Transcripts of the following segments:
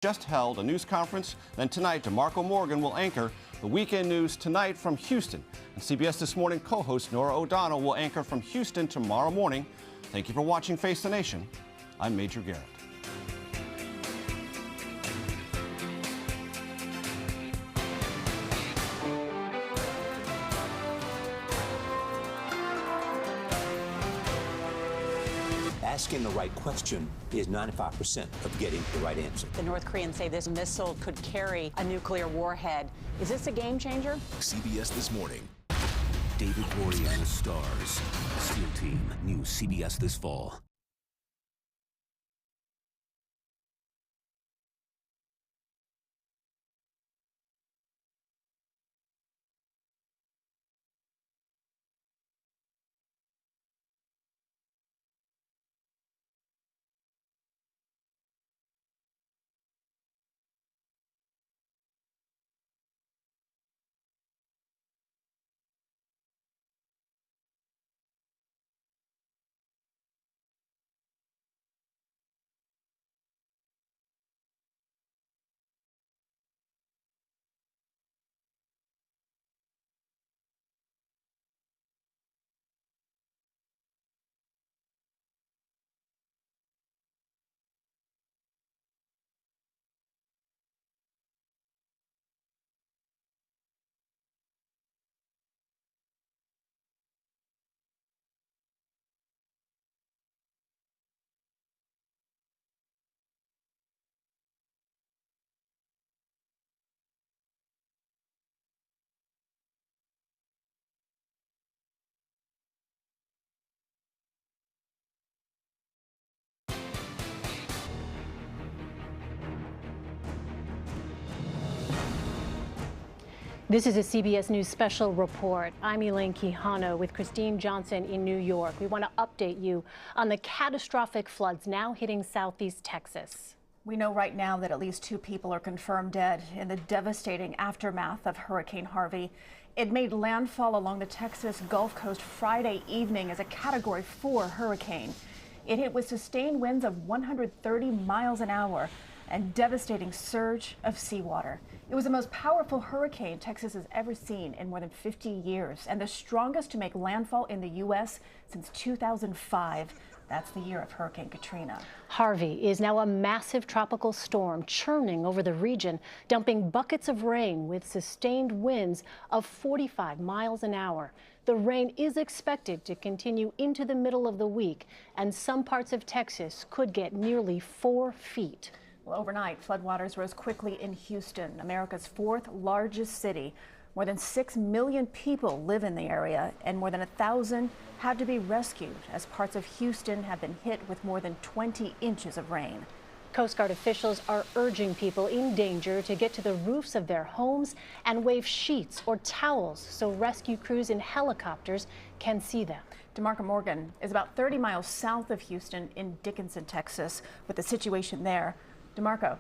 just held a news conference. Then tonight, DeMarco Morgan will anchor the weekend news tonight from Houston. And CBS This Morning co-host Norah O'Donnell will anchor from Houston tomorrow morning. Thank you for watching Face the Nation. I'm Major Garrett. Asking the right question is 95% of getting the right answer. The North Koreans say this missile could carry a nuclear warhead. Is this a game changer? CBS This Morning. David Boreanaz stars. SEAL Team. New CBS this fall. This is a CBS News special report. I'm Elaine Quijano with Christine Johnson in New York. We want to update you on the catastrophic floods now hitting southeast Texas. We know right now that at least 2 people are confirmed dead in the devastating aftermath of Hurricane Harvey. It made landfall along the Texas Gulf Coast Friday evening as a Category 4 hurricane. It hit with sustained winds of 130 miles an hour and devastating surge of seawater. It was the most powerful hurricane Texas has ever seen in more than 50 years and the strongest to make landfall in the U.S. since 2005. That's the year of Hurricane Katrina. Harvey is now a massive tropical storm churning over the region, dumping buckets of rain with sustained winds of 45 miles an hour. The rain is expected to continue into the middle of the week, and some parts of Texas could get nearly 4 feet. Well, overnight, floodwaters rose quickly in Houston, America's 4th largest city. More than 6 million people live in the area, and more than 1,000 had to be rescued as parts of Houston have been hit with more than 20 inches of rain. Coast Guard officials are urging people in danger to get to the roofs of their homes and wave sheets or towels so rescue crews in helicopters can see them. DeMarco Morgan is about 30 miles south of Houston in Dickinson, Texas, with the situation there. DeMarco.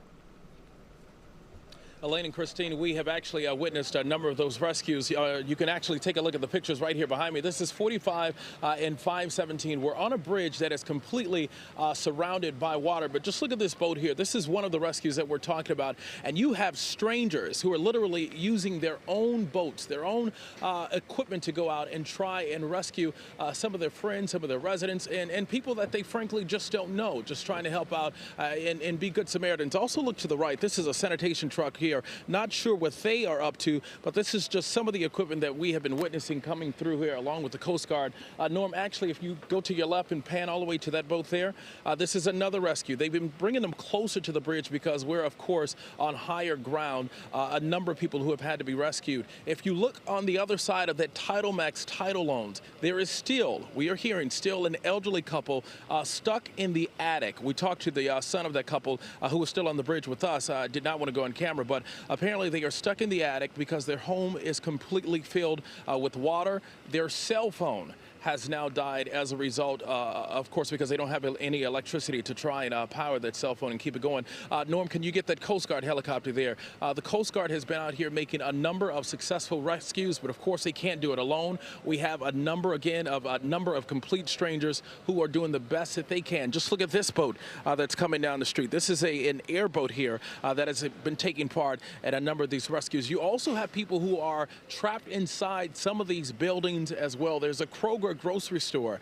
Elaine and Christine, we have actually witnessed a number of those rescues. You can actually take a look at the pictures right here behind me. This is 45 and 517. We're on a bridge that is completely surrounded by water. But just look at this boat here. This is one of the rescues that we're talking about. And you have strangers who are literally using their own boats, their own equipment to go out and try and rescue some of their friends, some of their residents, and people that they frankly just don't know, just trying to help out and be good Samaritans. Also look to the right. This is a sanitation truck here. Not sure what they are up to, but this is just some of the equipment that we have been witnessing coming through here along with the Coast Guard. Norm, actually, if you go to your left and pan all the way to that boat there, this is another rescue. They've been bringing them closer to the bridge because we're, of course, on higher ground. A number of people who have had to be rescued. If you look on the other side of that Title Max title loans, there is still, we are hearing, still an elderly couple stuck in the attic. We talked to the son of that couple who was still on the bridge with us. Did not want to go on camera, but apparently they are stuck in the attic because their home is completely filled with water. Their cell phone has now died as a result, of course, because they don't have any electricity to try and power that cell phone and keep it going. Norm, can you get that Coast Guard helicopter there? The Coast Guard has been out here making a number of successful rescues, but of course they can't do it alone. We have a number of complete strangers who are doing the best that they can. Just look at this boat that's coming down the street. This is an airboat here that has been taking part in a number of these rescues. You also have people who are trapped inside some of these buildings as well. There's a Kroger grocery store.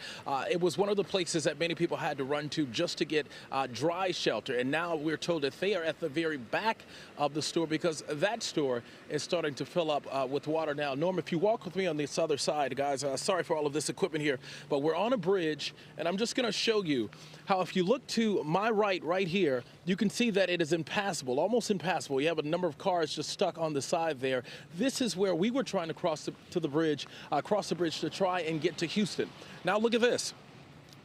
It was one of the places that many people had to run to just to get dry shelter, and now we're told that they are at the very back of the store because that store is starting to fill up with water now. Norm, if you walk with me on this other side, guys, sorry for all of this equipment here, but we're on a bridge, and I'm just going to show you how if you look to my right here, you can see that it is impassable, almost impassable. You have a number of cars just stuck on the side there. This is where we were trying to cross the bridge to try and get to Houston. Now look at this.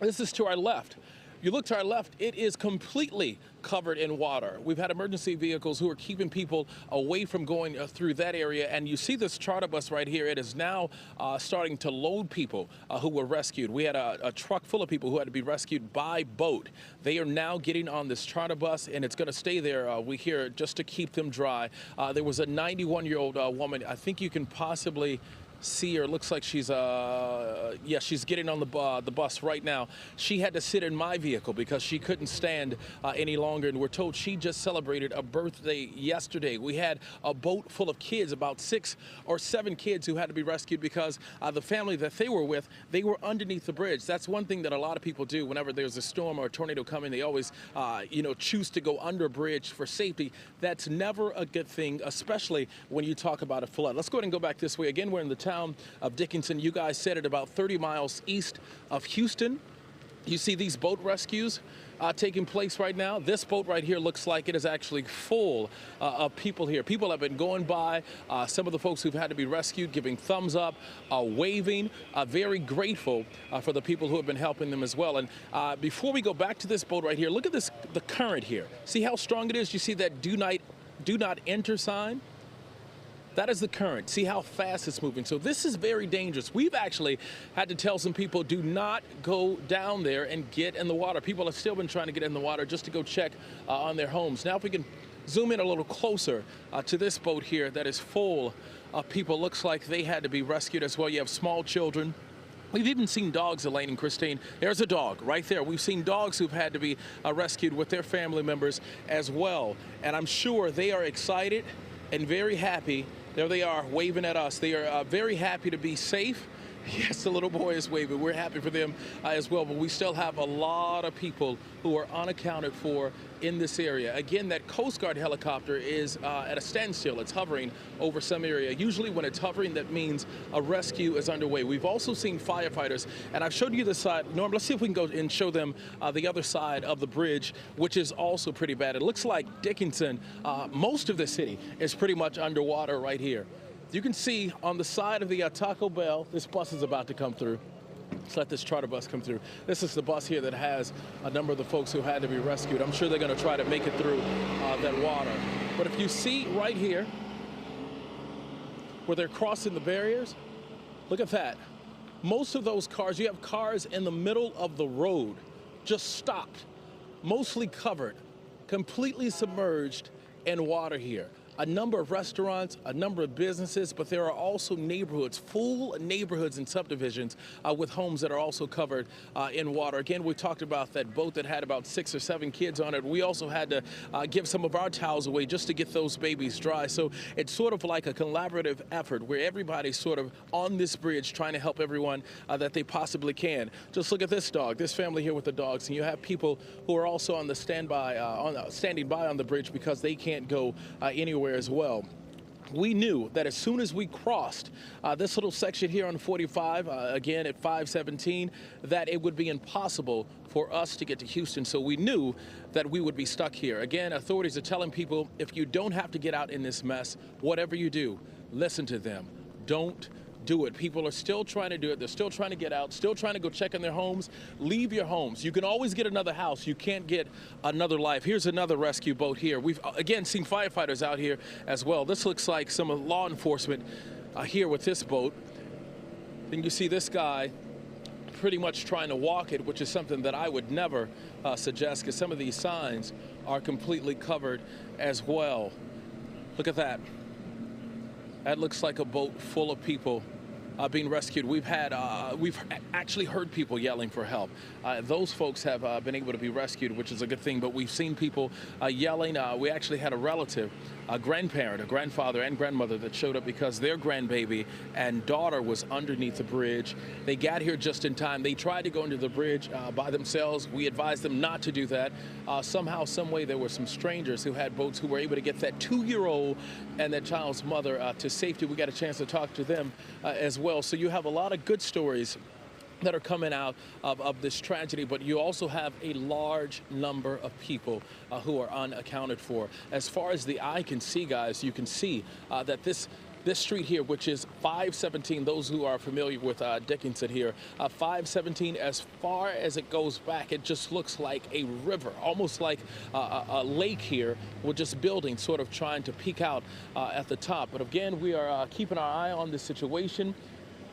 This is to our left. You look to our left, it is completely covered in water. We've had emergency vehicles who are keeping people away from going through that area. And you see this charter bus right here. It is now starting to load people who were rescued. We had a truck full of people who had to be rescued by boat. They are now getting on this charter bus, and it's going to stay there, we hear, just to keep them dry. There was a 91-year-old woman. I think you can possibly see her. Looks like she's she's getting on the bus right now. She had to sit in my vehicle because she couldn't stand any longer, and we're told she just celebrated a birthday yesterday. We had a boat full of kids, about 6 or 7 kids who had to be rescued because the family that they were with, they were underneath the bridge. That's one thing that a lot of people do whenever there's a storm or a tornado coming. They always choose to go under a bridge for safety. That's never a good thing, especially when you talk about a flood. Let's go ahead and go back this way. Again, we're in the town of Dickinson. You guys said it, about 30 miles east of Houston. You see these boat rescues taking place right now. This boat right here looks like it is actually full of people here. People have been going by. Some of the folks who've had to be rescued giving thumbs up, waving, very grateful for the people who have been helping them as well. And before we go back to this boat right here, look at this, the current here. See how strong it is? You see that do not enter sign? That is the current. See how fast it's moving. So this is very dangerous. We've actually had to tell some people, do not go down there and get in the water. People have still been trying to get in the water just to go check on their homes. Now if we can zoom in a little closer to this boat here that is full of people. Looks like they had to be rescued as well. You have small children. We've even seen dogs, Elaine and Christine. There's a dog right there. We've seen dogs who've had to be rescued with their family members as well. And I'm sure they are excited and very happy. There they are, waving at us. They are very happy to be safe. Yes, the little boy is waving. We're happy for them as well, but we still have a lot of people who are unaccounted for in this area. Again, that Coast Guard helicopter is at a standstill. It's hovering over some area. Usually when it's hovering, that means a rescue is underway. We've also seen firefighters, and I've showed you this side. Norm, let's see if we can go and show them the other side of the bridge, which is also pretty bad. It looks like Dickinson, most of the city is pretty much underwater right here. You can see on the side of the Taco Bell, this bus is about to come through. Let's let this charter bus come through. This is the bus here that has a number of the folks who had to be rescued. I'm sure they're going to try to make it through that water. But if you see right here where they're crossing the barriers, look at that. Most of those cars, you have cars in the middle of the road, just stopped, mostly covered, completely submerged in water here. A number of restaurants, a number of businesses, but there are also neighborhoods, full neighborhoods and subdivisions with homes that are also covered in water. Again, we talked about that boat that had about 6 or 7 kids on it. We also had to give some of our towels away just to get those babies dry. So it's sort of like a collaborative effort where everybody's sort of on this bridge trying to help everyone that they possibly can. Just look at this dog, this family here with the dogs, and you have people who are also on the standing by on the bridge because they can't go anywhere as well. We knew that as soon as we crossed this little section here on 45, again at 517, that it would be impossible for us to get to Houston. So we knew that we would be stuck here. Again, authorities are telling people, if you don't have to get out in this mess, whatever you do, listen to them. Don't do it. People are still trying to do it. They're still trying to get out, still trying to go check in their homes. Leave your homes. You can always get another house. You can't get another life. Here's another rescue boat here. We've, again, seen firefighters out here as well. This looks like some of law enforcement here with this boat. Then you see this guy pretty much trying to walk it, which is something that I would never suggest, because some of these signs are completely covered as well. Look at that. That looks like a boat full of people being rescued. We've actually heard people yelling for help. Those folks have been able to be rescued, which is a good thing, but we've seen people yelling. We actually had a relative, a grandparent, a grandfather and grandmother that showed up because their grandbaby and daughter was underneath the bridge. They got here just in time. They tried to go into the bridge by themselves. We advised them not to do that. Somehow, some way, there were some strangers who had boats who were able to get that 2-year-old and that child's mother to safety. We got a chance to talk to them as well. So you have a lot of good stories that are coming out of this tragedy, but you also have a large number of people who are unaccounted for. As far as the eye can see, guys, you can see that this street here, which is 517, those who are familiar with Dickinson here, 517, as far as it goes back, it just looks like a river, almost like a lake here with just buildings sort of trying to peek out at the top. But again, we are keeping our eye on this situation.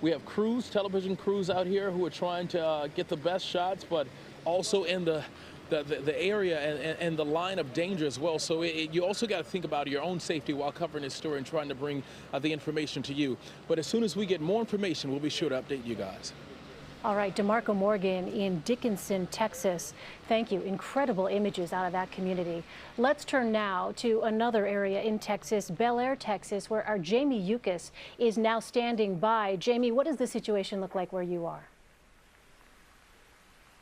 We have crews, television crews out here who are trying to get the best shots, but also in the area and the line of danger as well. So you also got to think about your own safety while covering this story and trying to bring the information to you. But as soon as we get more information, we'll be sure to update you guys. All right, DeMarco Morgan in Dickinson, Texas. Thank you. Incredible images out of that community. Let's turn now to another area in Texas, Bel Air, Texas, where our Jamie Yukas is now standing by. Jamie, what does the situation look like where you are?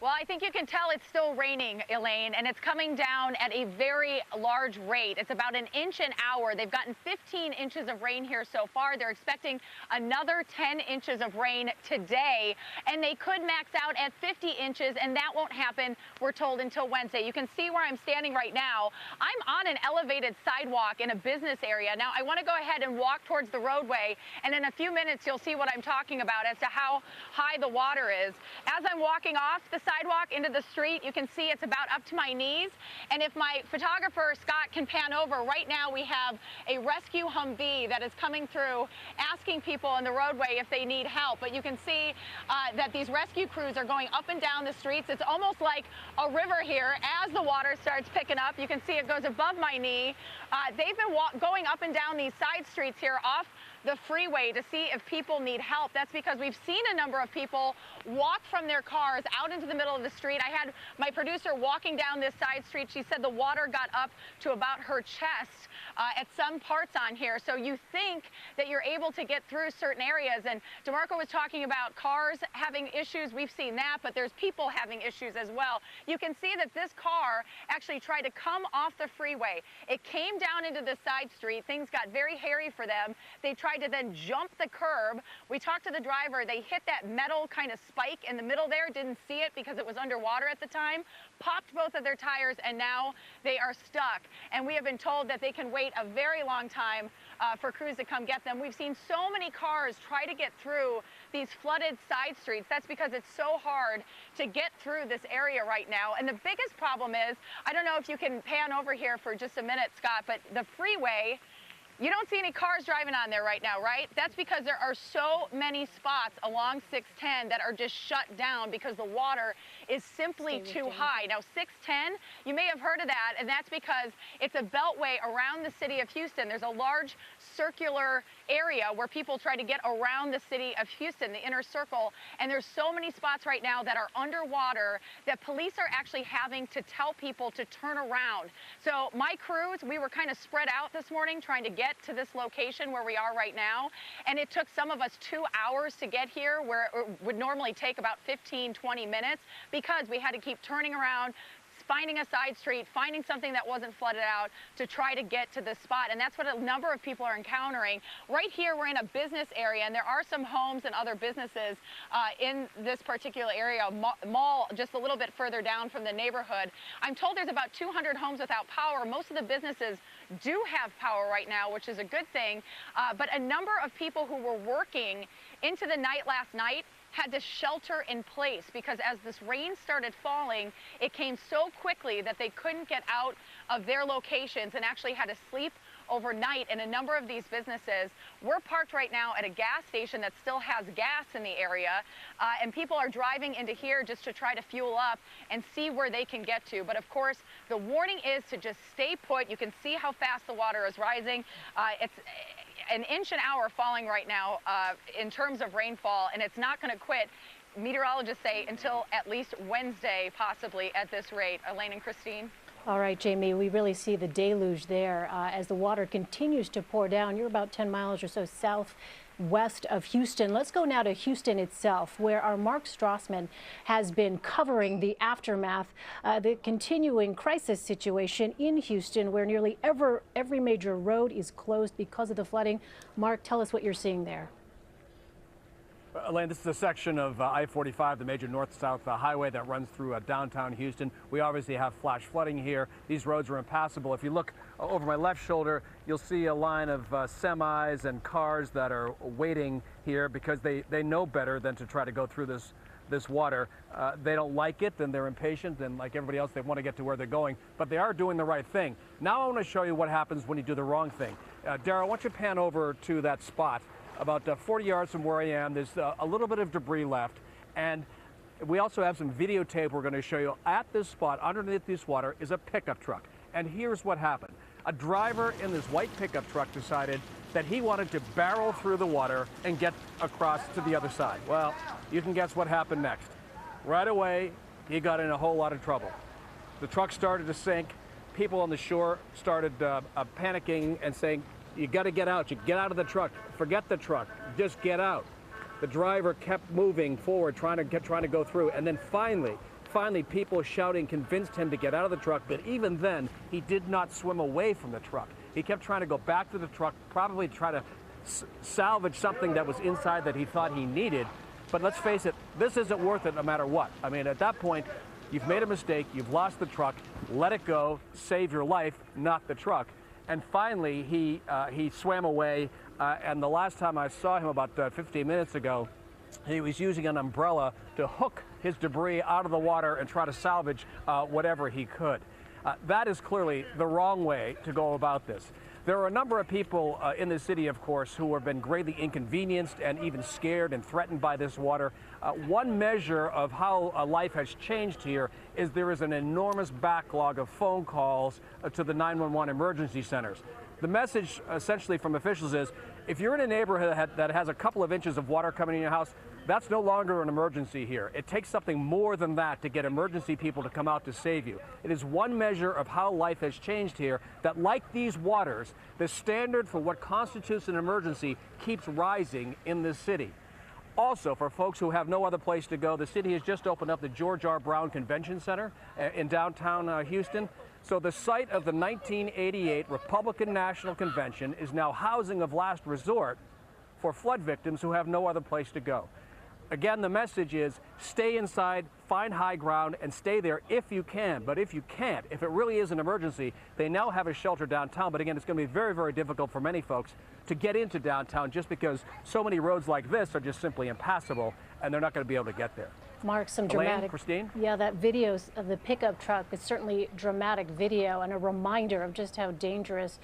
Well, I think you can tell it's still raining, Elaine, and it's coming down at a very large rate. It's about an inch an hour. They've gotten 15 inches of rain here so far. They're expecting another 10 inches of rain today, and they could max out at 50 inches, and that won't happen, we're told, until Wednesday. You can see where I'm standing right now. I'm on an elevated sidewalk in a business area. Now, I want to go ahead and walk towards the roadway, and in a few minutes, you'll see what I'm talking about as to how high the water is. As I'm walking off the sidewalk into the street, you can see it's about up to my knees. And if my photographer, Scott, can pan over, right now we have a rescue Humvee that is coming through asking people on the roadway if they need help. But you can see that these rescue crews are going up and down the streets. It's almost like a river here. As the water starts picking up, you can see it goes above my knee. They've been going up and down these side streets here off the freeway to see if people need help. That's because we've seen a number of people walk from their cars out into the middle of the street. I had my producer walking down this side street. She said the water got up to about her chest at some parts on here. So you think that you're able to get through certain areas. And DeMarco was talking about cars having issues. We've seen that, but there's people having issues as well. You can see that this car actually tried to come off the freeway. It came down into the side street. Things got very hairy for them. They tried to then jump the curb. We talked to the driver. They hit that metal kind of spike in the middle there, didn't see it because it was underwater at the time, popped both of their tires, and now they are stuck. And we have been told that they can wait a very long time for crews to come get them. We've seen so many cars try to get through these flooded side streets. That's because it's so hard to get through this area right now. And the biggest problem is, I don't know if you can pan over here for just a minute, Scott, but the freeway, you don't see any cars driving on there right now, right? That's because there are so many spots along 610 that are just shut down because the water is simply too high. Now, 610, you may have heard of that, and that's because it's a beltway around the city of Houston. There's a large circular area where people try to get around the city of Houston, the inner circle, and there's so many spots right now that are underwater that police are actually having to tell people to turn around. So my crews, we were kind of spread out this morning trying to get to this location where we are right now, and it took some of us 2 hours to get here, where it would normally take about 15, 20 minutes, because we had to keep turning around, finding a side street, finding something that wasn't flooded out to try to get to this spot. And that's what a number of people are encountering. Right here, we're in a business area, and there are some homes and other businesses in this particular area, mall just a little bit further down from the neighborhood. I'm told there's about 200 homes without power. Most of the businesses do have power right now, which is a good thing. But a number of people who were working into the night last night had to shelter in place because as this rain started falling, it came so quickly that they couldn't get out of their locations and actually had to sleep overnight in a number of these businesses. We're parked right now at a gas station that still has gas in the area, and people are driving into here just to try to fuel up and see where they can get to. But of course, the warning is to just stay put. You can see how fast the water is rising. It's an inch an hour falling right now in terms of rainfall, and it's not going to quit. Meteorologists say until at least Wednesday, possibly at this rate. Elaine and Christine. All right, Jamie, we really see the deluge there as the water continues to pour down. You're about 10 miles or so southwest of Houston. Let's go now to Houston itself, where our Mark Strassman has been covering the aftermath, the continuing crisis situation in Houston, where nearly every major road is closed because of the flooding. Mark, tell us what you're seeing there. Elaine, this is a section of I-45, the major north-south highway that runs through downtown Houston. We obviously have flash flooding here. These roads are impassable. If you look over my left shoulder, you'll see a line of semis and cars that are waiting here because they know better than to try to go through this water. They don't like it, and they're impatient, and like everybody else, they want to get to where they're going, but they are doing the right thing. Now I want to show you what happens when you do the wrong thing. Darryl, I want you to pan over to that spot. About 40 yards from where I am, there's a little bit of debris left, and we also have some videotape we're going to show you. At this spot, underneath this water, is a pickup truck, and here's what happened. A driver in this white pickup truck decided that he wanted to barrel through the water and get across to the other side. Well, you can guess what happened next. Right away, he got in a whole lot of trouble. The truck started to sink. People on the shore started panicking and saying, "You got to get out. You get out of the truck. Forget the truck. Just get out." The driver kept moving forward, trying to go through, and then finally, people shouting convinced him to get out of the truck. But even then, he did not swim away from the truck. He kept trying to go back to the truck, probably try to salvage something that was inside that he thought he needed. But let's face it, this isn't worth it no matter what. I mean, at that point, you've made a mistake. You've lost the truck. Let it go. Save your life, not the truck. And finally, he swam away, and the last time I saw him about 15 minutes ago, he was using an umbrella to hook his debris out of the water and try to salvage whatever he could. That is clearly the wrong way to go about this. There are a number of people in the city, of course, who have been greatly inconvenienced and even scared and threatened by this water. One measure of how life has changed here is there is an enormous backlog of phone calls to the 911 emergency centers. The message essentially from officials is, if you're in a neighborhood that has a couple of inches of water coming in your house, that's no longer an emergency here. It takes something more than that to get emergency people to come out to save you. It is one measure of how life has changed here, that like these waters, the standard for what constitutes an emergency keeps rising in this city. Also, for folks who have no other place to go, the city has just opened up the George R. Brown Convention Center in downtown Houston. So the site of the 1988 Republican National Convention is now housing of last resort for flood victims who have no other place to go. Again, the message is stay inside, find high ground, and stay there if you can. But if you can't, if it really is an emergency, they now have a shelter downtown. But again, it's going to be very, very difficult for many folks to get into downtown just because so many roads like this are just simply impassable, and they're not going to be able to get there. Mark, some dramatic. Elaine, Christine? Yeah, that video of the pickup truck is certainly dramatic video and a reminder of just how dangerous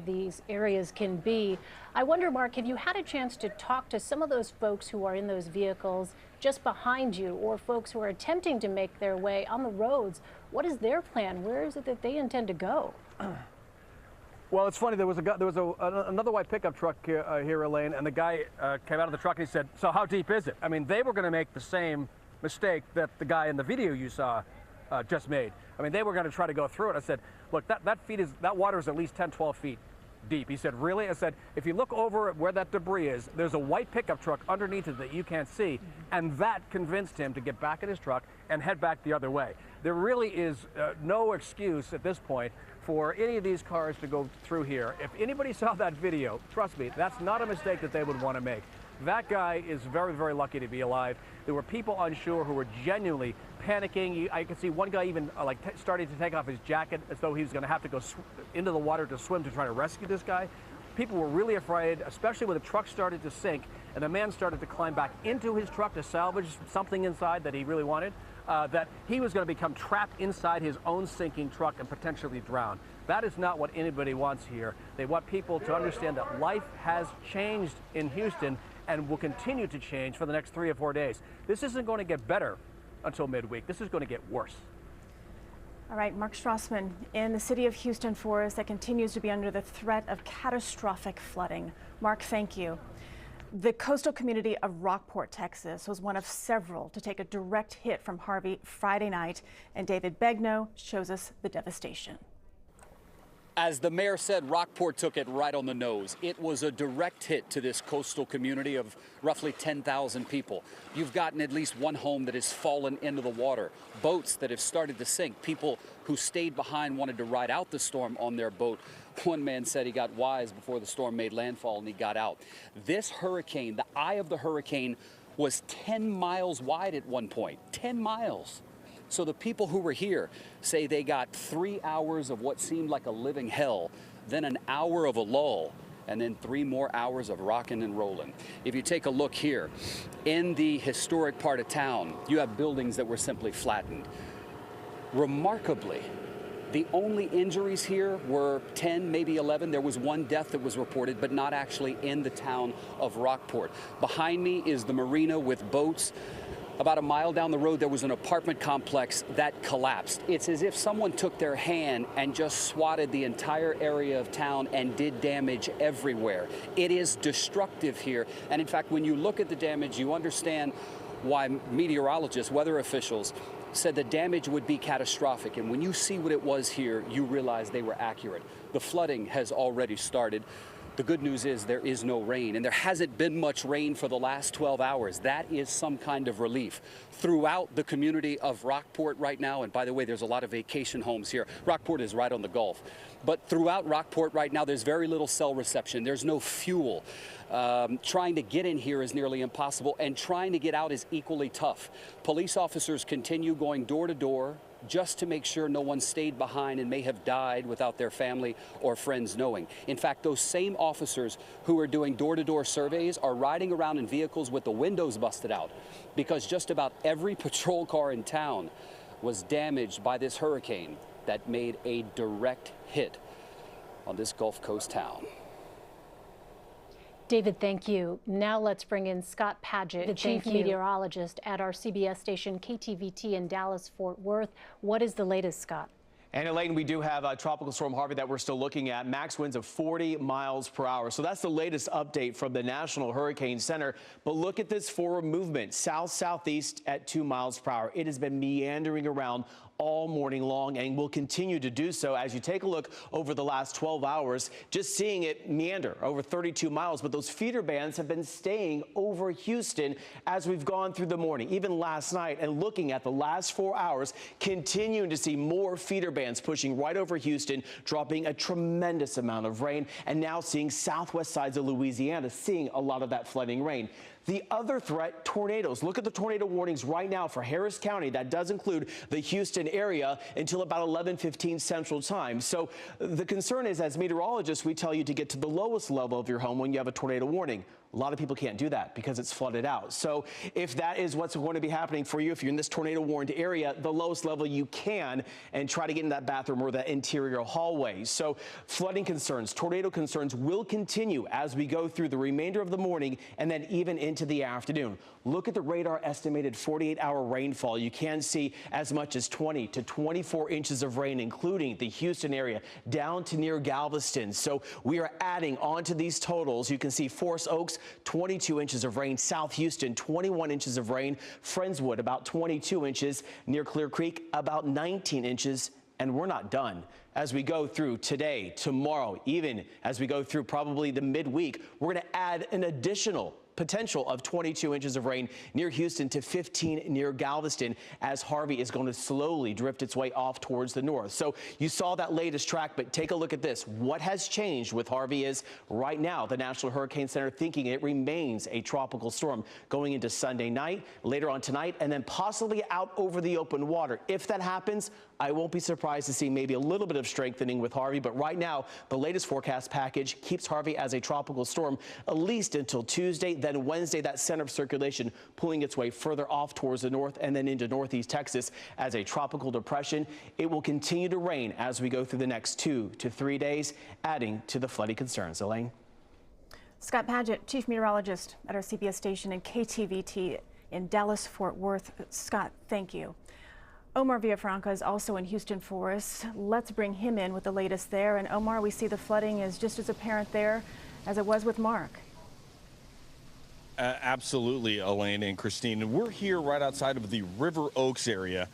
these areas can be. I wonder, Mark, have you had a chance to talk to some of those folks who are in those vehicles just behind you, or folks who are attempting to make their way on the roads? What is their plan? Where is it that they intend to go? Well, it's funny. There was another white pickup truck here, Elaine, and the guy came out of the truck and he said, "So how deep is it?" I mean, they were going to make the same mistake that the guy in the video you saw just made. I mean, they were going to try to go through it. I said, "Look, that water is at least 10, 12 feet deep." He said, "Really?" I said, "If you look over at where that debris is, there's a white pickup truck underneath it that you can't see," and that convinced him to get back in his truck and head back the other way. There really is no excuse at this point for any of these cars to go through here. If anybody saw that video, trust me, that's not a mistake that they would want to make. That guy is very, very lucky to be alive. There were people on shore who were genuinely panicking. I could see one guy even starting to take off his jacket as though he was going to have to go into the water to swim to try to rescue this guy. People were really afraid, especially when the truck started to sink. and the man started to climb back into his truck to salvage something inside that he really wanted, that he was going to become trapped inside his own sinking truck and potentially drown. That is not what anybody wants here. They want people to understand that life has changed in Houston and will continue to change for the next 3 or 4 days. This isn't going to get better until midweek. This is going to get worse. All right, Mark Strassman, in the city of Houston forest that continues to be under the threat of catastrophic flooding. Mark, thank you. The coastal community of Rockport, Texas, was one of several to take a direct hit from Harvey Friday night, and David Begnaud shows us the devastation. As the mayor said, Rockport took it right on the nose. It was a direct hit to this coastal community of roughly 10,000 people. You've gotten at least one home that has fallen into the water, boats that have started to sink, people who stayed behind wanted to ride out the storm on their boat. One man said he got wise before the storm made landfall and he got out. This hurricane, the eye of the hurricane, was 10 miles wide at one point, 10 miles. So the people who were here say they got 3 hours of what seemed like a living hell, then an hour of a lull, and then 3 more hours of rocking and rolling. If you take a look here, in the historic part of town, you have buildings that were simply flattened. Remarkably, the only injuries here were 10, maybe 11. There was one death that was reported, but not actually in the town of Rockport. Behind me is the marina with boats. About a mile down the road, there was an apartment complex that collapsed. It's as if someone took their hand and just swatted the entire area of town and did damage everywhere. It is destructive here. And in fact, when you look at the damage, you understand why meteorologists, weather officials, said the damage would be catastrophic. And when you see what it was here, you realize they were accurate. The flooding has already started. The good news is there is no rain, and there hasn't been much rain for the last 12 hours. That is some kind of relief. Throughout the community of Rockport right now, and by the way, there's a lot of vacation homes here. Rockport is right on the Gulf. But throughout Rockport right now, there's very little cell reception. There's no fuel. Trying to get in here is nearly impossible, and trying to get out is equally tough. Police officers continue going door to door, just to make sure no one stayed behind and may have died without their family or friends knowing. In fact, those same officers who are doing door-to-door surveys are riding around in vehicles with the windows busted out because just about every patrol car in town was damaged by this hurricane that made a direct hit on this Gulf Coast town. David, thank you. Now let's bring in Scott Padgett, the chief meteorologist at our CBS station KTVT in Dallas-Fort Worth. What is the latest, Scott? And Elaine, we do have Tropical Storm Harvey that we're still looking at. Max winds of 40 miles per hour. So that's the latest update from the National Hurricane Center. But look at this forward movement, south-southeast at 2 miles per hour. It has been meandering around all morning long and will continue to do so as you take a look over the last 12 hours, just seeing it meander over 32 miles. But those feeder bands have been staying over Houston as we've gone through the morning, even last night, and looking at the last 4 hours, continuing to see more feeder bands pushing right over Houston, dropping a tremendous amount of rain, and now seeing southwest sides of Louisiana seeing a lot of that flooding rain. The other threat, tornadoes. Look at the tornado warnings right now for Harris County. That does include the Houston area until about 11:15 Central Time. So the concern is, as meteorologists, we tell you to get to the lowest level of your home when you have a tornado warning. A lot of people can't do that because it's flooded out. So if that is what's going to be happening for you, if you're in this tornado warned area, the lowest level you can, and try to get in that bathroom or that interior hallway. So flooding concerns, tornado concerns will continue as we go through the remainder of the morning and then even into the afternoon. Look at the radar estimated 48-hour rainfall. You can see as much as 20 to 24 inches of rain, including the Houston area down to near Galveston. So we are adding on to these totals. You can see Forest Oaks, 22 inches of rain. South Houston, 21 inches of rain. Friendswood, about 22 inches. Near Clear Creek, about 19 inches. And we're not done. As we go through today, tomorrow, even as we go through probably the midweek, we're going to add an additional potential of 22 inches of rain near Houston to 15 near Galveston as Harvey is going to slowly drift its way off towards the north. So you saw that latest track, but take a look at this. What has changed with Harvey is right now the National Hurricane Center thinking it remains a tropical storm going into Sunday night, later on tonight, and then possibly out over the open water. If that happens, I won't be surprised to see maybe a little bit of of strengthening with Harvey, but right now the latest forecast package keeps Harvey as a tropical storm at least until Tuesday. Then Wednesday, that center of circulation pulling its way further off towards the north and then into northeast Texas as a tropical depression. It will continue to rain as we go through the next 2 to 3 days, adding to the flooding concerns. Elaine? Scott Padgett, Chief Meteorologist at our CBS station and KTVT in Dallas-Fort Worth. Scott, thank you. Omar Villafranca is also in Houston for us. Let's bring him in with the latest there. And Omar, we see the flooding is just as apparent there as it was with Mark. Absolutely, Elaine and Christine. We're here right outside of the River Oaks area,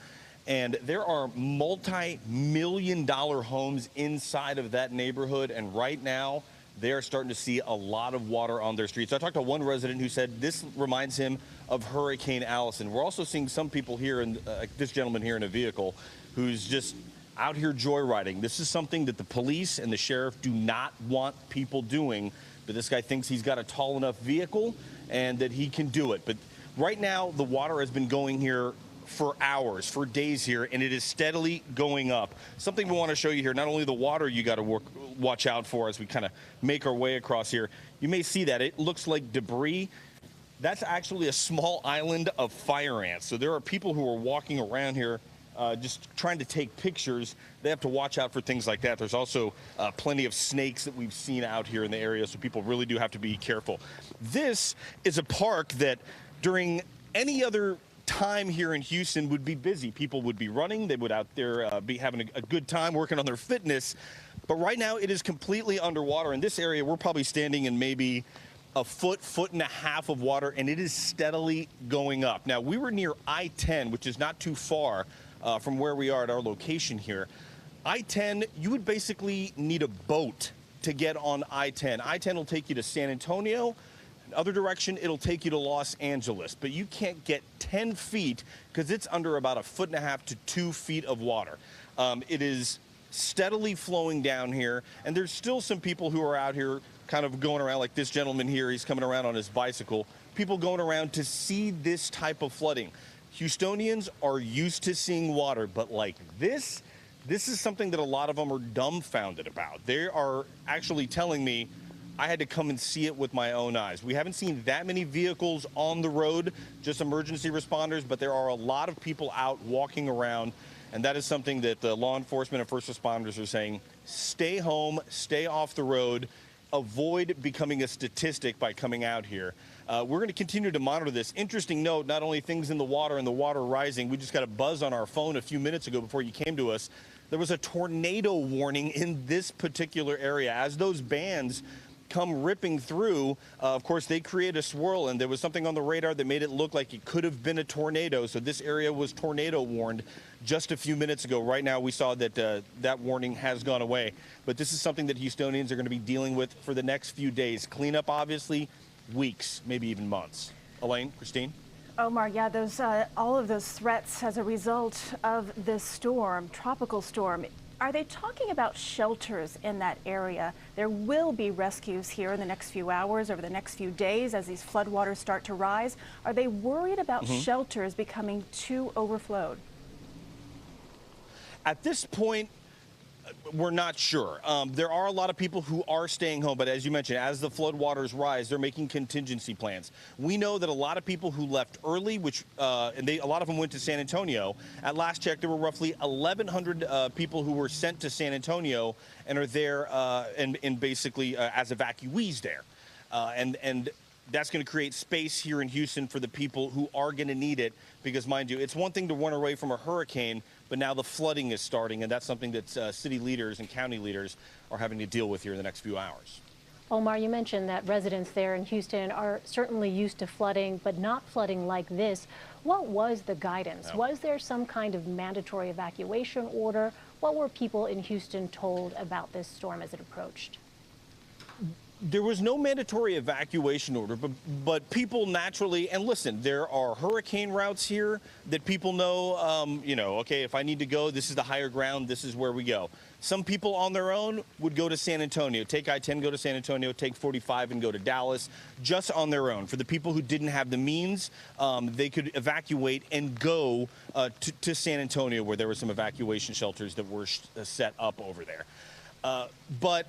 and there are multi-million-dollar homes inside of that neighborhood, and right now they are starting to see a lot of water on their streets. I talked to one resident who said this reminds him of Hurricane Allison. We're also seeing some people here, and this gentleman here in a vehicle, who's just out here joyriding. This is something that the police and the sheriff do not want people doing, but this guy thinks he's got a tall enough vehicle and that he can do it. But right now, the water has been going here for hours, for days here, and it is steadily going up. Something we want to show you here, not only the water you got to watch out for as we kind of make our way across here. You may see that it looks like debris. That's actually a small island of fire ants. So there are people who are walking around here just trying to take pictures. They have to watch out for things like that. There's also plenty of snakes that we've seen out here in the area, so people really do have to be careful. This is a park that during any other time here in Houston would be busy. People would be running. They would out there be having a good time working on their fitness. But right now it is completely underwater. In this area, we're probably standing in maybe a foot and a half of water, and it is steadily going up. Now, we were near I-10, which is not too far from where we are at our location here. I-10, you would basically need a boat to get on I-10. I-10 will take you to San Antonio. Other direction, it'll take you to Los Angeles, but you can't get 10 feet because it's under about a foot and a half to 2 feet of water. It is steadily flowing down here, and there's still some people who are out here kind of going around like this gentleman here. He's coming around on his bicycle. People going around to see this type of flooding. Houstonians are used to seeing water, but like this is something that a lot of them are dumbfounded about. They are actually telling me, I had to come and see it with my own eyes. We haven't seen that many vehicles on the road, just emergency responders, but there are a lot of people out walking around, and that is something that the law enforcement and first responders are saying, stay home, stay off the road, avoid becoming a statistic by coming out here. We're going to continue to monitor this. Interesting note, not only things in the water and the water rising, we just got a buzz on our phone a few minutes ago before you came to us. There was a tornado warning in this particular area. As those bands come ripping through, of course, they create a swirl, and there was something on the radar that made it look like it could have been a tornado. So this area was tornado warned just a few minutes ago. Right now, we saw that that warning has gone away. But this is something that Houstonians are going to be dealing with for the next few days. Cleanup, obviously, weeks, maybe even months. Elaine, Christine? Omar, yeah, those all of those threats as a result of this storm, tropical storm. Are they talking about shelters in that area? There will be rescues here in the next few hours, over the next few days as these floodwaters start to rise. Are they worried about shelters becoming too overflowed? At this point, we're not sure. There are a lot of people who are staying home, but as you mentioned, as the floodwaters rise, they're making contingency plans. We know that a lot of people who left early, and a lot of them went to San Antonio. At last check, there were roughly 1,100 people who were sent to San Antonio and are there and basically as evacuees there. And that's going to create space here in Houston for the people who are going to need it, because, mind you, it's one thing to run away from a hurricane, but now the flooding is starting, and that's something that city leaders and county leaders are having to deal with here in the next few hours. Omar, you mentioned that residents there in Houston are certainly used to flooding, but not flooding like this. What was the guidance? No. Was there some kind of mandatory evacuation order? What were people in Houston told about this storm as it approached? There was no mandatory evacuation order, but people naturally, and listen, there are hurricane routes here that people know, you know, okay, if I need to go, this is the higher ground, this is where we go. Some people on their own would go to San Antonio, take I-10, go to San Antonio, take 45 and go to Dallas, just on their own. For the people who didn't have the means, they could evacuate and go to San Antonio, where there were some evacuation shelters that were set up over there. But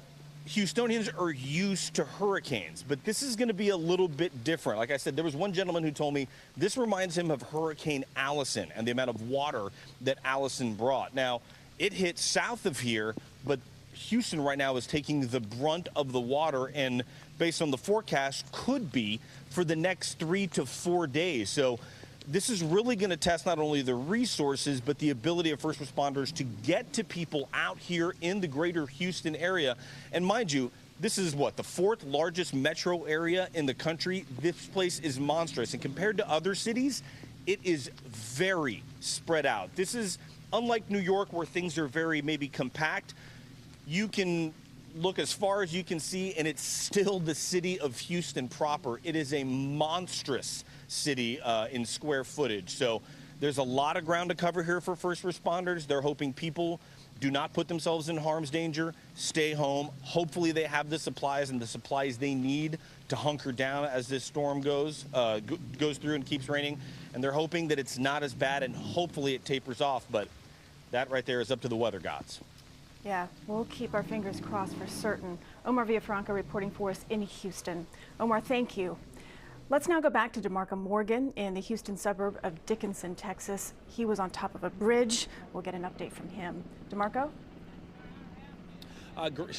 Houstonians are used to hurricanes, but this is going to be a little bit different. Like I said, there was one gentleman who told me this reminds him of Hurricane Allison and the amount of water that Allison brought. Now, it hit south of here, but Houston right now is taking the brunt of the water, and based on the forecast, could be for the next 3 to 4 days. So this is really going to test not only the resources, but the ability of first responders to get to people out here in the greater Houston area. And mind you, this is what, the 4th largest metro area in the country. This place is monstrous. And compared to other cities, it is very spread out. This is unlike New York, where things are very maybe compact. You can look as far as you can see, and it's still the city of Houston proper. It is a monstrous city in square footage. So there's a lot of ground to cover here for first responders. They're hoping people do not put themselves in harm's danger, stay home. Hopefully they have the supplies and the supplies they need to hunker down as this storm goes through and keeps raining. And they're hoping that it's not as bad, and hopefully it tapers off. But that right there is up to the weather gods. Yeah, we'll keep our fingers crossed for certain. Omar Villafranca reporting for us in Houston. Omar, thank you. Let's now go back to DeMarco Morgan in the Houston suburb of Dickinson, Texas. He was on top of a bridge. We'll get an update from him. DeMarco?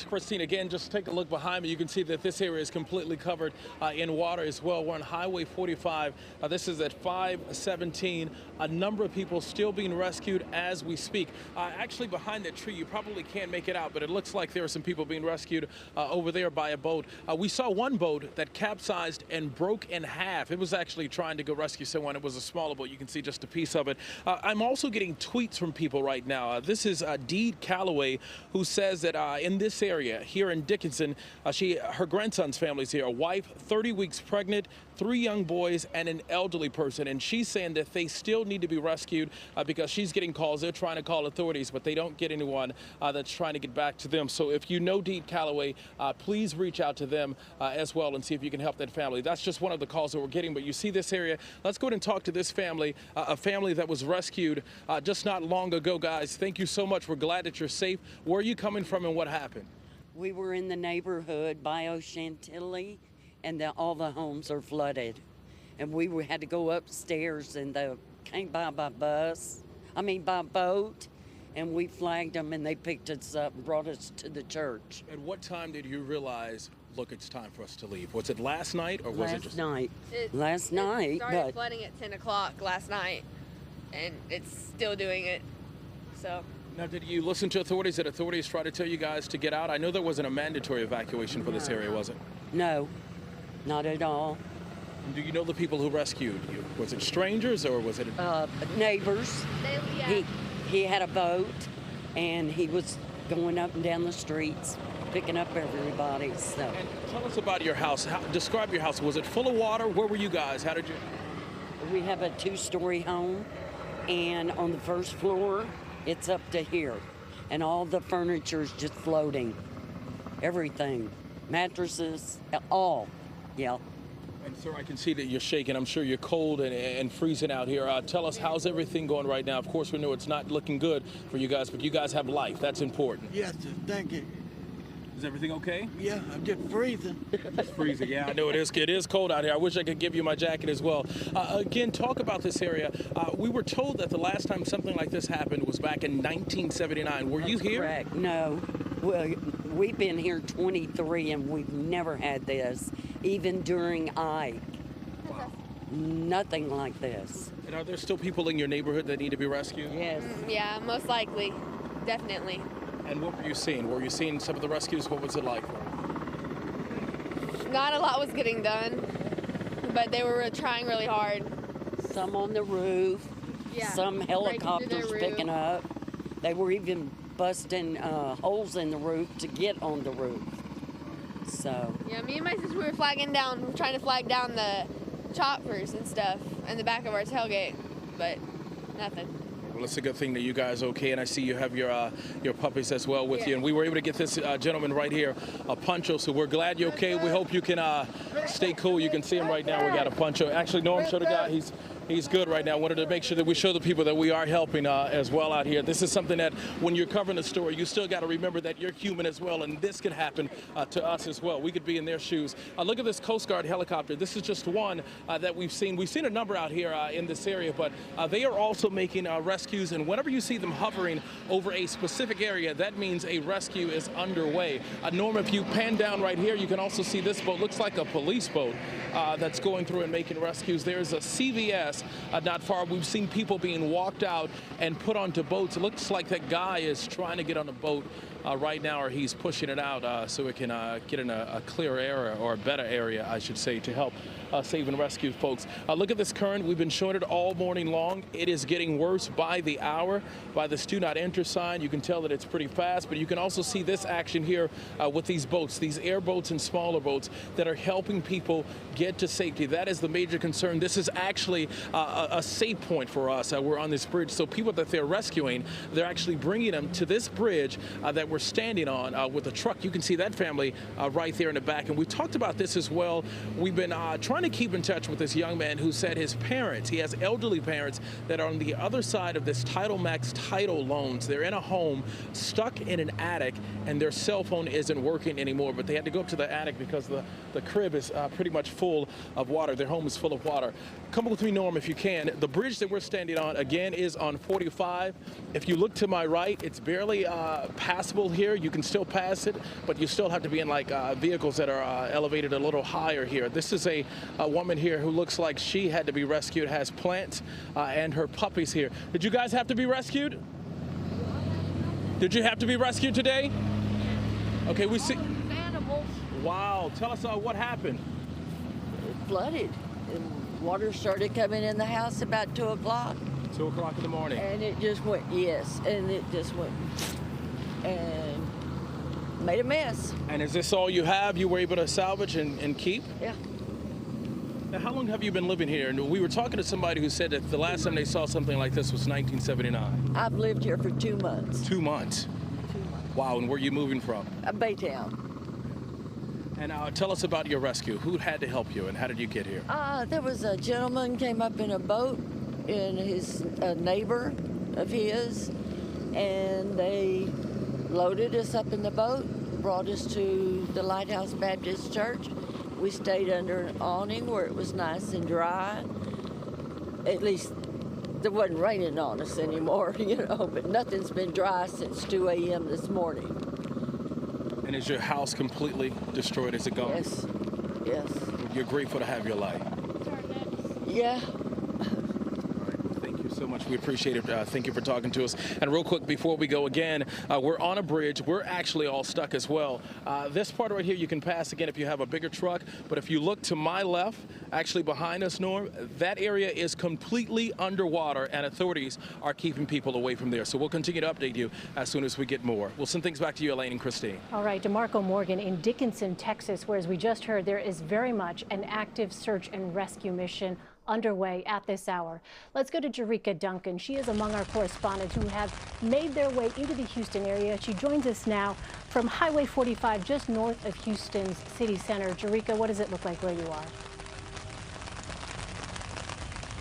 Christine, again, just take a look behind me. You can see that this area is completely covered in water as well. We're on Highway 45. This is at 517. A number of people still being rescued as we speak. Actually, behind that tree, you probably can't make it out, but it looks like there are some people being rescued over there by a boat. We saw one boat that capsized and broke in half. It was actually trying to go rescue someone. It was a smaller boat. You can see just a piece of it. I'm also getting tweets from people right now. This is Deed Calloway, who says that in this area here in Dickinson, her grandson's family's here, a wife, 30 weeks pregnant, 3 young boys, and an elderly person. And she's saying that they still need to be rescued because she's getting calls. They're trying to call authorities, but they don't get anyone that's trying to get back to them. So if you know Deed Calloway, please reach out to them as well and see if you can help that family. That's just one of the calls that we're getting. But you see this area. Let's go ahead and talk to this family, a family that was rescued just not long ago. Guys, thank you so much. We're glad that you're safe. Where are you coming from and what happened? We were in the neighborhood by O'Chantilly, and all the homes are flooded. And we had to go upstairs, and they came by boat, and we flagged them, and they picked us up and brought us to the church. At what time did you realize, look, it's time for us to leave? Was it last night, or was it just... Last night. It started flooding at 10 o'clock last night, and it's still doing it, so... Now, did you listen to authorities? Did authorities try to tell you guys to get out? I know there wasn't a mandatory evacuation for this area, was it? No, not at all. And do you know the people who rescued you? Was it strangers or was it... Neighbors. Yeah. He had a boat, and he was going up and down the streets, picking up everybody, so. And tell us about your house. Describe your house. Was it full of water? Where were you guys? How did you... We have a 2-story home, and on the first floor, it's up to here, and all the furniture's just floating. Everything, mattresses, all, yeah. And sir, I can see that you're shaking. I'm sure you're cold and freezing out here. Tell us, how's everything going right now? Of course, we know it's not looking good for you guys, but you guys have life. That's important. Yes, thank you. Is everything okay? Yeah, I'm just freezing. Just freezing, yeah, I know it is. It is cold out here. I wish I could give you my jacket as well. Again, talk about this area. We were told that the last time something like this happened was back in 1979. Were you here? Correct. No. Well, we've been here 23, and we've never had this, even during Ike. Wow. Nothing like this. And are there still people in your neighborhood that need to be rescued? Yes. Yeah, most likely. Definitely. And what were you seeing? Were you seeing some of the rescues? What was it like? Not a lot was getting done, but they were trying really hard. Some on the roof, Yeah, some helicopters picking up. They were even busting holes in the roof to get on the roof. So. Yeah, me and my sister were trying to flag down the choppers and stuff in the back of our tailgate, but nothing. Well, it's a good thing that you guys are okay, and I see you have your puppies as well with you. And we were able to get this gentleman right here, a poncho, so we're glad you're okay. We hope you can stay cool. You can see him right now. We got a poncho. Actually, Norm, show the guy. He's good right now. Wanted to make sure that we show the people that we are helping as well out here. This is something that when you're covering the story, you still got to remember that you're human as well, and this could happen to us as well. We could be in their shoes. Look at this Coast Guard helicopter. This is just one that we've seen. We've seen a number out here in this area, but they are also making rescues, and whenever you see them hovering over a specific area, that means a rescue is underway. Norm, if you pan down right here, you can also see this boat. Looks like a police boat that's going through and making rescues. There's a CBS not far. We've seen people being walked out and put onto boats. It looks like that guy is trying to get on a boat right now, or he's pushing it out so it can get in a clear area, or a better area, I should say, to help save and rescue folks. Look at this current. We've been showing it all morning long. It is getting worse by the hour. By this do not enter sign, you can tell that it's pretty fast, but you can also see this action here with these boats, these airboats and smaller boats that are helping people get to safety. That is the major concern. This is actually a safe point for us. We're on this bridge, so people that they're rescuing, they're actually bringing them to this bridge that we're standing on with a truck. You can see that family right there in the back, and we talked about this as well. We've been trying to keep in touch with this young man who said his parents, he has elderly parents that are on the other side of this Title Max title loans. They're in a home stuck in an attic, and their cell phone isn't working anymore, but they had to go up to the attic because the crib is pretty much full of water. Their home is full of water. Come with me, Norm, if you can. The bridge that we're standing on, again, is on 45. If you look to my right, it's barely passable here. You can still pass it, but you still have to be in like vehicles that are elevated a little higher here. This is a woman here who looks like she had to be rescued, has plants and her puppies here. Did you guys have to be rescued? Did you have to be rescued today? Okay, we see. Animals. Wow, tell us what happened. It flooded. And water started coming in the house about 2 o'clock. 2 o'clock in the morning. And it just went, yes, and it just went and made a mess. And is this all you have you were able to salvage and keep? Yeah. Now, how long have you been living here? And we were talking to somebody who said that the last time they saw something like this was 1979. I've lived here for 2 months. 2 months? 2 months. Wow, and where are you moving from? Baytown. And tell us about your rescue. Who had to help you, and how did you get here? There was a gentleman came up in a boat, and a neighbor of his, and they loaded us up in the boat, brought us to the Lighthouse Baptist Church. We stayed under an awning where it was nice and dry. At least it wasn't raining on us anymore, but nothing's been dry since 2 a.m. this morning. And is your house completely destroyed? Is it gone? Yes, yes. You're grateful to have your life? Yeah. Thank you so much. We appreciate it. Thank you for talking to us. And real quick, before we go again, we're on a bridge. We're actually all stuck as well. This part right here, you can pass again if you have a bigger truck. But if you look to my left, actually behind us, Norm, that area is completely underwater, and authorities are keeping people away from there. So we'll continue to update you as soon as we get more. We'll send things back to you, Elaine and Christine. All right, DeMarco Morgan in Dickinson, Texas, where, as we just heard, there is very much an active search and rescue mission underway at this hour. Let's go to Jerika Duncan. She is among our correspondents who have made their way into the Houston area. She joins us now from Highway 45, just north of Houston's city center. Jerika, what does it look like where you are?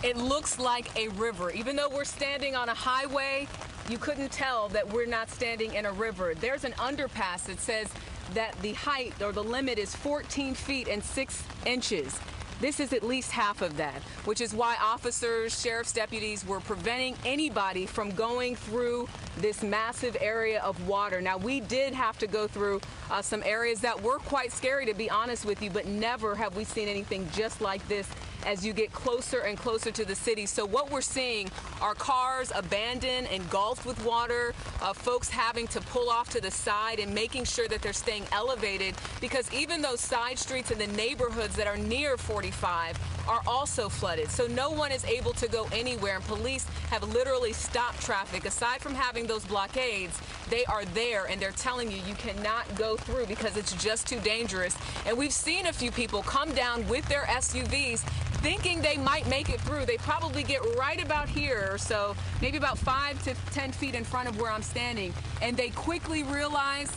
It looks like a river. Even though we're standing on a highway, you couldn't tell that we're not standing in a river. There's an underpass that says that the height or the limit is 14 feet and 6 inches. This is at least half of that, which is why officers, sheriff's deputies were preventing anybody from going through this massive area of water. Now, we did have to go through some areas that were quite scary, to be honest with you, but never have we seen anything just like this as you get closer and closer to the city. So what we're seeing are cars abandoned, engulfed with water, folks having to pull off to the side and making sure that they're staying elevated, because even those side streets in the neighborhoods that are near 45 are also flooded. So no one is able to go anywhere, and police have literally stopped traffic. Aside from having those blockades, they are there, and they're telling you cannot go through because it's just too dangerous. And we've seen a few people come down with their SUVs thinking they might make it through. They probably get right about here or so, maybe about 5 to 10 feet in front of where I'm standing, and they quickly realize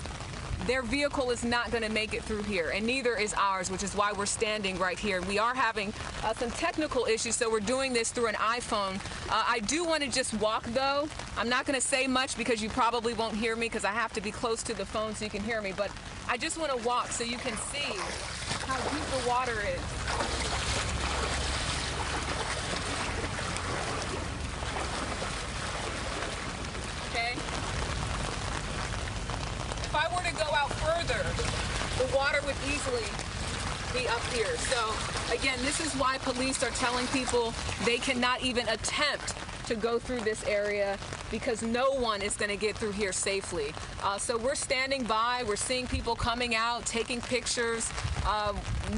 their vehicle is not going to make it through here, and neither is ours, which is why we're standing right here. We are having some technical issues, so we're doing this through an iPhone. I do want to just walk, though. I'm not going to say much because you probably won't hear me because I have to be close to the phone so you can hear me, but I just want to walk so you can see how deep the water is. Okay? If I were to go out further, the water would easily be up here. So again, this is why police are telling people they cannot even attempt to go through this area because no one is going to get through here safely. So we're standing by, we're seeing people coming out, taking pictures.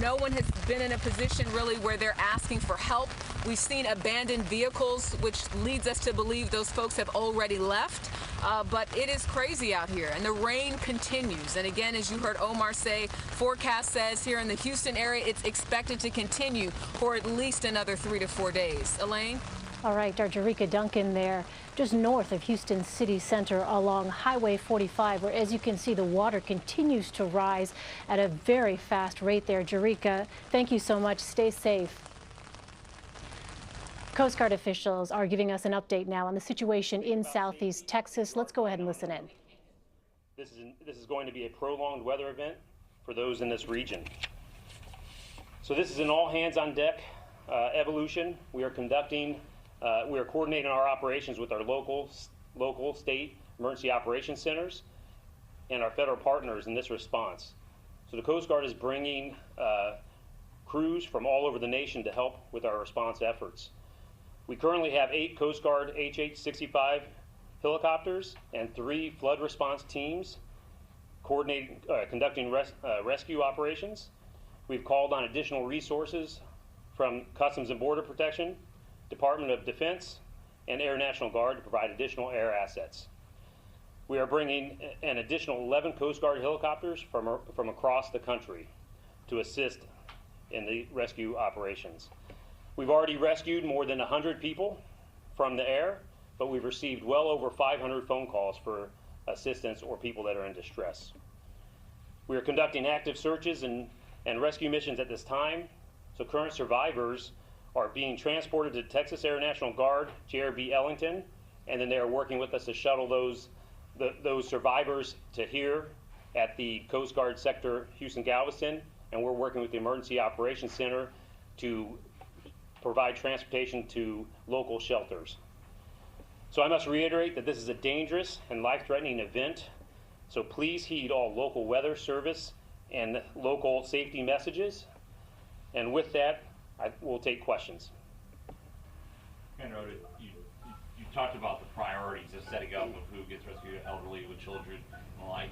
No one has been in a position really where they're asking for help. We've seen abandoned vehicles, which leads us to believe those folks have already left. But it is crazy out here, and the rain continues. And again, as you heard Omar say, forecast says here in the Houston area, it's expected to continue for at least another 3 to 4 days. Elaine? All right, our Jerika Duncan there, just north of Houston City Center along Highway 45, where, as you can see, the water continues to rise at a very fast rate there. Jerika, thank you so much. Stay safe. Coast Guard officials are giving us an update now on the situation in southeast Texas. Let's go ahead and listen in. This is going to be a prolonged weather event for those in this region. So this is an all-hands-on-deck evolution. We are coordinating our operations with our local, state emergency operations centers and our federal partners in this response. So the Coast Guard is bringing crews from all over the nation to help with our response efforts. We currently have 8 Coast Guard HH-65 helicopters and 3 flood response teams conducting rescue operations. We've called on additional resources from Customs and Border Protection, Department of Defense, and Air National Guard to provide additional air assets. We are bringing an additional 11 Coast Guard helicopters from across the country to assist in the rescue operations. We've already rescued more than 100 people from the air, but we've received well over 500 phone calls for assistance or people that are in distress. We are conducting active searches and rescue missions at this time, so current survivors are being transported to Texas Air National Guard, JRB Ellington, and then they are working with us to shuttle those survivors to here at the Coast Guard Sector Houston-Galveston, and we're working with the Emergency Operations Center to provide transportation to local shelters. So I must reiterate that this is a dangerous and life-threatening event, so please heed all local weather service and local safety messages. And with that, I will take questions. You talked about the priorities of setting up of who gets rescued, elderly, with children, and like.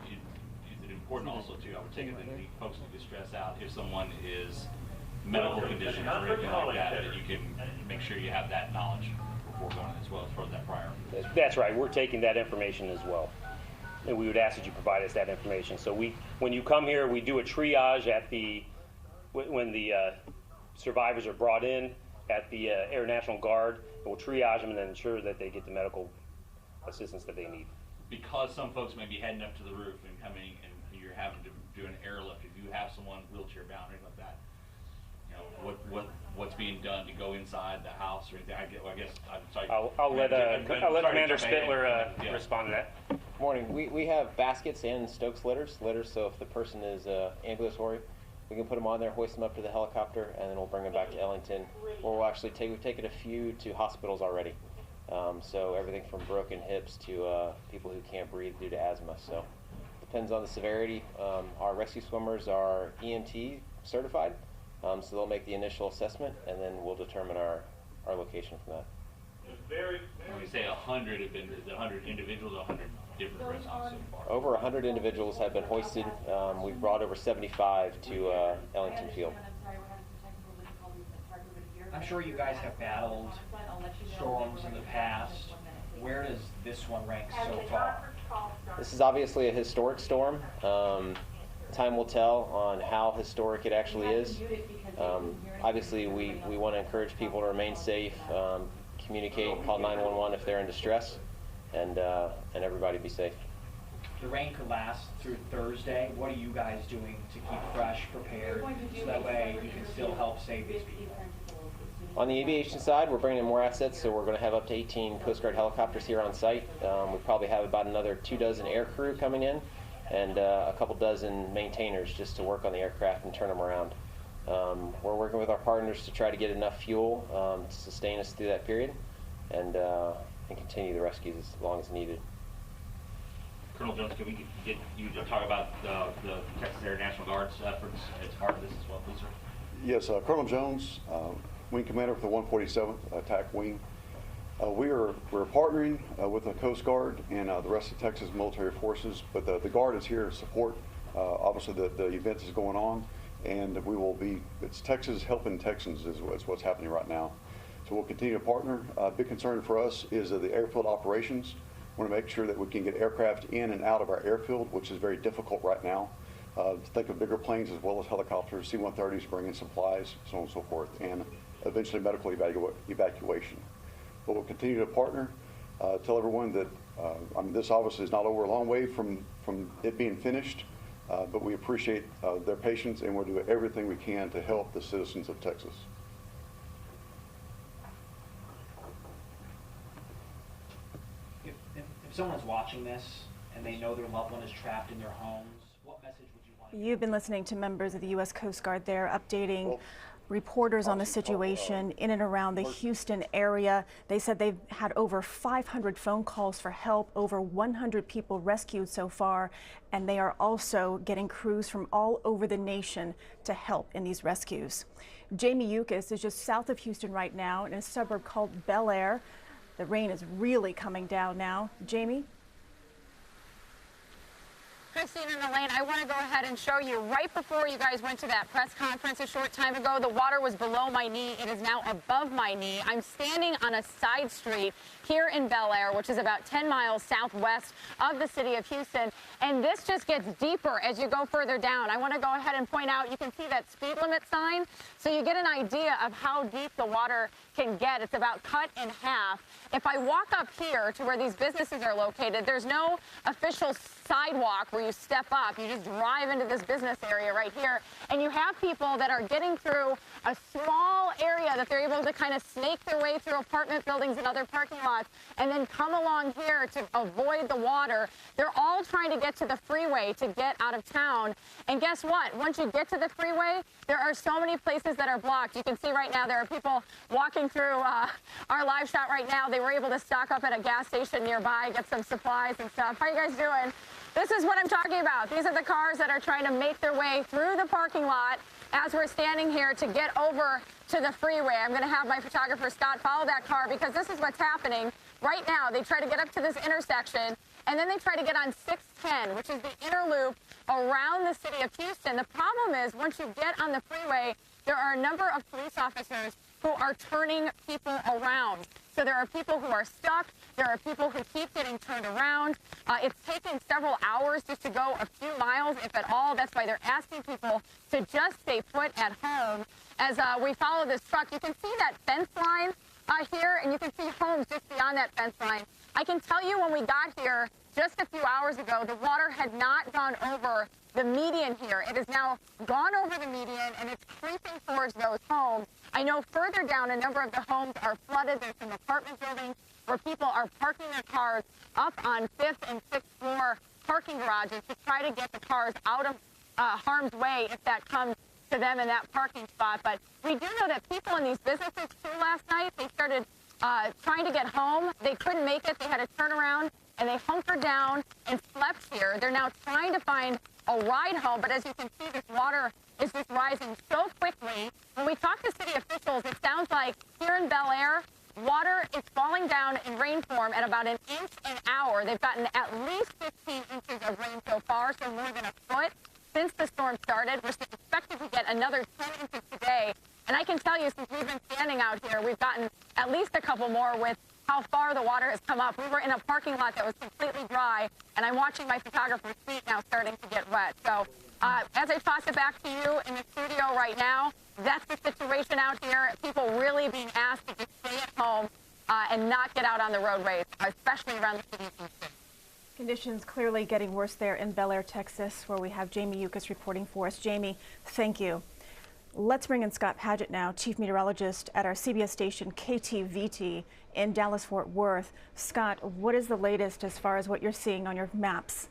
Is it important also too? I would take it that folks need to stress out if someone is medical conditions or anything like that, that you can make sure you have that knowledge before going as well as far as that priority. That's right. We're taking that information as well, and we would ask that you provide us that information. So when you come here, we do a triage when the survivors are brought in at the Air National Guard, and we'll triage them and then ensure that they get the medical assistance that they need. Because some folks may be heading up to the roof and coming, and you're having to do an airlift. If you have someone wheelchair bound or anything like that, you know what's being done to go inside the house or anything. I guess I'm sorry. I'll let Commander Spittler respond to that. Morning. We have baskets and Stokes litters. So if the person is ambulatory, we can put them on there, hoist them up to the helicopter, and then we'll bring them back to Ellington. Or we'll actually we've taken a few to hospitals already. So everything from broken hips to people who can't breathe due to asthma. So depends on the severity. Our rescue swimmers are EMT certified, so they'll make the initial assessment, and then we'll determine our location from that. When we say 100 have been, is it 100 individuals or 100 different rescues so far? Over 100 individuals have been hoisted. We've brought over 75 to Ellington Field. I'm sure you guys have battled storms in the past. Where does this one rank so far? This is obviously a historic storm. Time will tell on how historic it actually is. Obviously, we want to encourage people to remain safe, communicate, call 911 if they're in distress, and everybody be safe. The rain could last through Thursday. What are you guys doing to keep fresh, prepared, so that way you can still help save these people? On the aviation side, we're bringing in more assets, so we're going to have up to 18 Coast Guard helicopters here on site. We probably have about another 24 air crew coming in, and a couple dozen maintainers just to work on the aircraft and turn them around. We're working with our partners to try to get enough fuel to sustain us through that period, and continue the rescues as long as needed. Colonel Jones, can we get you to talk about the Texas Air National Guard's efforts as part of this as well, please, sir? Yes, Colonel Jones, Wing Commander for the 147th Attack Wing. We're partnering with the Coast Guard and the rest of Texas military forces, but the Guard is here to support. Obviously, the event is going on, and we will be. It's Texas helping Texans is what's happening right now. So we'll continue to partner. A big concern for us is the airfield operations. We want to make sure that we can get aircraft in and out of our airfield, which is very difficult right now. Think of bigger planes as well as helicopters, C-130s bringing supplies, so on and so forth, and eventually medical evacuation. But we'll continue to partner. Tell everyone that this obviously is not over a long way from it being finished, but we appreciate their patience, and we'll do everything we can to help the citizens of Texas. If someone's watching this and they know their loved one is trapped in their homes, what message would you want to give? You've been listening to members of the U.S. Coast Guard there updating reporters on the situation in and around the Houston area. They said they've had over 500 phone calls for help, over 100 people rescued so far, and they are also getting crews from all over the nation to help in these rescues. Jamie Yukas is just south of Houston right now in a suburb called Bel Air. The rain is really coming down now. Jamie? Christine and Elaine, I want to go ahead and show you right before you guys went to that press conference a short time ago, the water was below my knee. It is now above my knee. I'm standing on a side street here in Bel Air, which is about 10 miles southwest of the city of Houston. And this just gets deeper as you go further down. I want to go ahead and point out, you can see that speed limit sign. So you get an idea of how deep the water can get. It's about cut in half. If I walk up here to where these businesses are located, there's no official sidewalk where you step up. You just drive into this business area right here, and you have people that are getting through a small area that they're able to kind of snake their way through apartment buildings and other parking lots and then come along here to avoid the water. They're all trying to get to the freeway to get out of town. And guess what? Once you get to the freeway, there are so many places that are blocked. You can see right now there are people walking through our live shot right now. They were able to stock up at a gas station nearby, get some supplies and stuff. How are you guys doing? This is what I'm talking about. These are the cars that are trying to make their way through the parking lot as we're standing here to get over to the freeway. I'm going to have my photographer, Scott, follow that car because this is what's happening right now. They try to get up to this intersection, and then they try to get on 610, which is the inner loop around the city of Houston. The problem is once you get on the freeway, there are a number of police officers who are turning people around. So there are people who are stuck. There are people who keep getting turned around. It's taken several hours just to go a few miles, if at all. That's why they're asking people to just stay put at home. As we follow this truck, you can see that fence line here, and you can see homes just beyond that fence line. I can tell you when we got here just a few hours ago, the water had not gone over the median here. It has now gone over the median, and it's creeping towards those homes. I know further down, a number of the homes are flooded. There's some apartment buildings where people are parking their cars up on 5th and 6th floor parking garages to try to get the cars out of harm's way if that comes to them in that parking spot. But we do know that people in these businesses, too, last night, they started trying to get home. They couldn't make it. They had to turn around, and they hunkered down and slept here. They're now trying to find a ride home, but as you can see, this water is just rising so quickly. When we talk to city officials, it sounds like here in Bel Air, water is falling down in rain form at about an inch an hour. They've gotten at least 15 inches of rain so far, so more than a foot since the storm started. We're expected to get another 10 inches today. And I can tell you, since we've been standing out here, we've gotten at least a couple more with how far the water has come up. We were in a parking lot that was completely dry, and I'm watching my photographer's feet now starting to get wet. So as I toss it back to you in the studio right now, that's the situation out here. People really being asked to just stay at home and not get out on the roadways, especially around the city of Houston. Conditions clearly getting worse there in Bel Air, Texas, where we have Jamie Yuccas reporting for us. Jamie, thank you. Let's bring in Scott Padgett now, chief meteorologist at our CBS station KTVT in Dallas-Fort Worth. Scott, what is the latest as far as what you're seeing on your maps?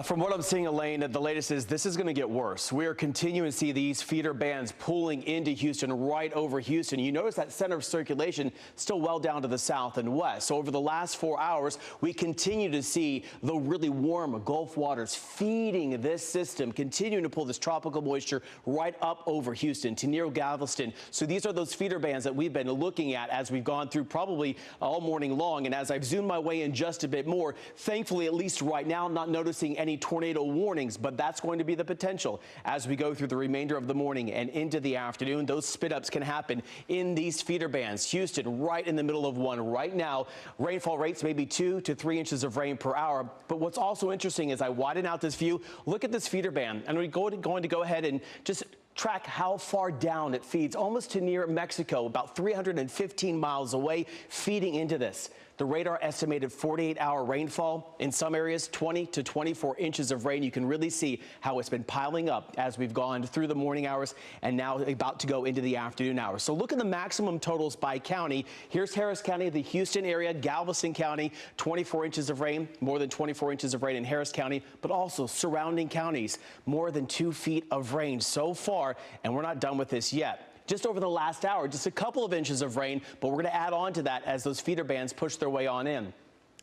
From what I'm seeing, Elaine, the latest is this is going to get worse. We are continuing to see these feeder bands pulling into Houston, right over Houston. You notice that center of circulation still well down to the south and west. So over the last 4 hours, we continue to see the really warm Gulf waters feeding this system, continuing to pull this tropical moisture right up over Houston to near Galveston. So these are those feeder bands that we've been looking at as we've gone through probably all morning long. And as I've zoomed my way in just a bit more, thankfully, at least right now, not noticing any tornado warnings, but that's going to be the potential as we go through the remainder of the morning and into the afternoon. Those spit ups can happen in these feeder bands. Houston right in the middle of one right now. Rainfall rates maybe 2 to 3 inches of rain per hour. But what's also interesting is I widen out this view. Look at this feeder band, and we're going to go ahead and just track how far down it feeds, almost to near Mexico, about 315 miles away, feeding into this. The radar estimated 48-hour rainfall. In some areas, 20 to 24 inches of rain. You can really see how it's been piling up as we've gone through the morning hours and now about to go into the afternoon hours. So look at the maximum totals by county. Here's Harris County, the Houston area, Galveston County, 24 inches of rain, more than 24 inches of rain in Harris County, but also surrounding counties, more than 2 feet of rain so far, and we're not done with this yet. Just over the last hour, just a couple of inches of rain, but we're going to add on to that as those feeder bands push their way on in.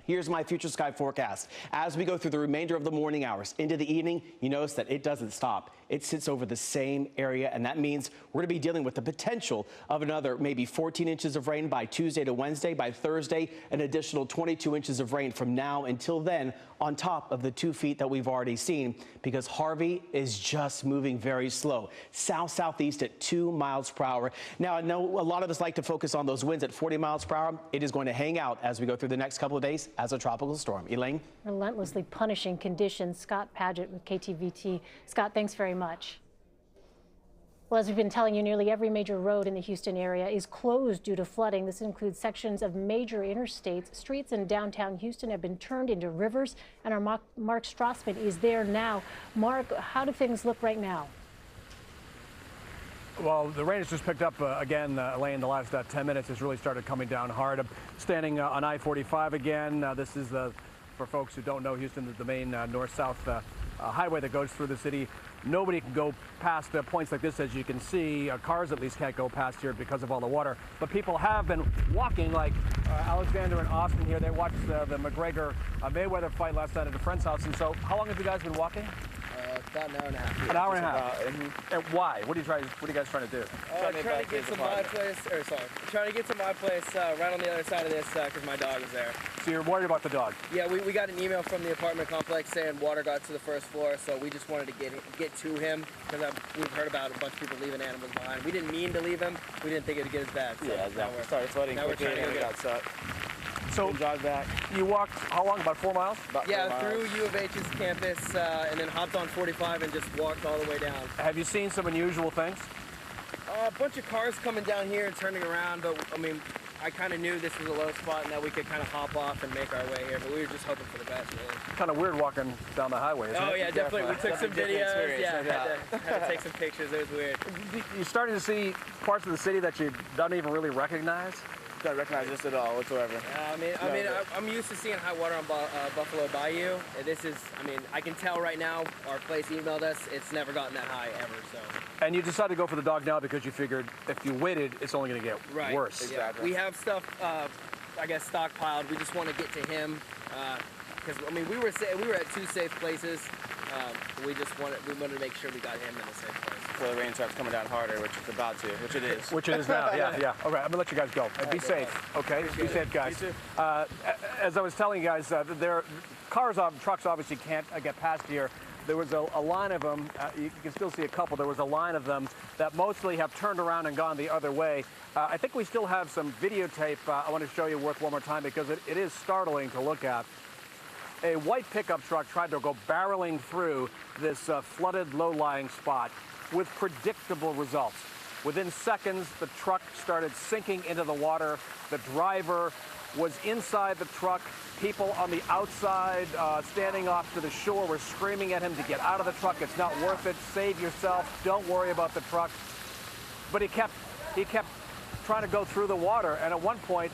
Here's my future sky forecast. As we go through the remainder of the morning hours into the evening, you notice that it doesn't stop. It sits over the same area, and that means we're going to be dealing with the potential of another maybe 14 inches of rain by Tuesday to Wednesday. By Thursday, an additional 22 inches of rain from now until then, on top of the 2 feet that we've already seen, because Harvey is just moving very slow. South-southeast at 2 miles per hour. Now, I know a lot of us like to focus on those winds at 40 miles per hour. It is going to hang out as we go through the next couple of days as a tropical storm. Elaine? Relentlessly punishing conditions. Scott Padgett with KTVT. Scott, thanks very much. Well, as we've been telling you, nearly every major road in the Houston area is closed due to flooding. This includes sections of major interstates. Streets in downtown Houston have been turned into rivers, and our Mark Strassman is there now. Mark, how do things look right now? Well, the rain has just picked up again, Elaine. The last 10 minutes has really started coming down hard. I'm standing on I-45 again. This is, for folks who don't know, Houston, the main north-south highway that goes through the city. Nobody can go past points like this, as you can see. Cars at least can't go past here because of all the water. But people have been walking, like Alexander and Austin here. They watched the McGregor-Mayweather fight last night at a friend's house. And so how long have you guys been walking? About an hour and a half. An hour and a half. And why? What are you guys trying to do? Trying to get to my place, trying to get to my place right on the other side of this because my dog is there. So you're worried about the dog? Yeah, we got an email from the apartment complex saying water got to the first floor, so we just wanted to get to him because we've heard about a bunch of people leaving animals behind. We didn't mean to leave him. We didn't think it would get as bad. So yeah, exactly. We started flooding quickly and we got stuck. So drive back. You walked how long? About 4 miles? About 4 miles. Through U of H's campus and then hopped on 45 and just walked all the way down. Have you seen some unusual things? A bunch of cars coming down here and turning around, but I mean, I kind of knew this was a low spot and that we could kind of hop off and make our way here, but we were just hoping for the best, really. Kind of weird walking down the highway, isn't it? Oh yeah, definitely. We took some videos. Yeah, had to take some pictures. It was weird. You're starting to see parts of the city that you don't even really recognize? Don't recognize this at all whatsoever. I'm used to seeing high water on Buffalo Bayou. This is, I can tell right now. Our place emailed us. It's never gotten that high ever. So. And you decided to go for the dog now because you figured if you waited, it's only going to get worse. Exactly. We have stuff, I guess, stockpiled. We just want to get to him because we were at 2 safe places. We wanted to make sure we got him in a safe place. Before the rain starts coming down harder, which it's about to, which it is. Which it is now, yeah. All right, I'm going to let you guys go. Be safe, okay? Be safe, guys. As I was telling you guys, trucks obviously can't get past here. there was a line of them. You can still see a couple. There was a line of them that mostly have turned around and gone the other way. I think we still have some videotape I want to show you worth one more time because it is startling to look at. A white pickup truck tried to go barreling through this flooded low-lying spot with predictable results. Within seconds, the truck started sinking into the water. The driver was inside the truck. People on the outside standing off to the shore were screaming at him to get out of the truck. It's not worth it. Save yourself. Don't worry about the truck. But he kept trying to go through the water. And at one point,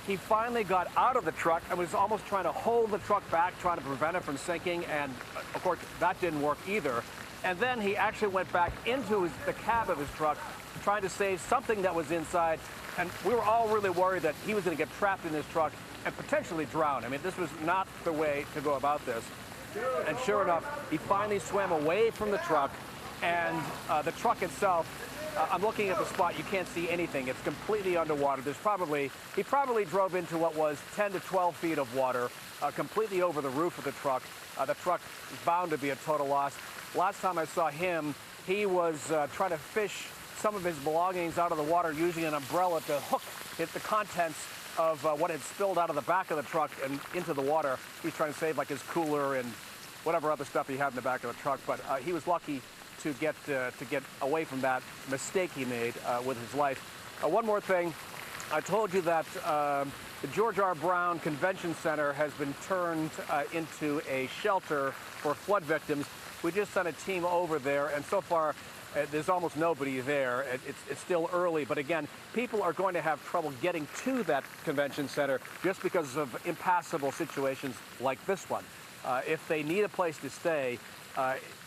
he finally got out of the truck and was almost trying to hold the truck back, trying to prevent it from sinking. And of course, that didn't work either. And then he actually went back into the cab of his truck, trying to save something that was inside. And we were all really worried that he was going to get trapped in this truck and potentially drown. I mean, this was not the way to go about this. And sure enough, he finally swam away from the truck. And the truck itself, I'm looking at the spot. You can't see anything. It's completely underwater. He probably drove into what was 10 to 12 feet of water, completely over the roof of the truck. The truck is bound to be a total loss. Last time I saw him, he was trying to fish some of his belongings out of the water using an umbrella to hook the contents of what had spilled out of the back of the truck and into the water. He's trying to save like his cooler and whatever other stuff he had in the back of the truck. But he was lucky to get away from that mistake he made with his life. One more thing. I told you that the George R. Brown Convention Center has been turned into a shelter for flood victims. We just sent a team over there, and so far there's almost nobody there. It's still early, but again, people are going to have trouble getting to that convention center just because of impassable situations like this one. If they need a place to stay,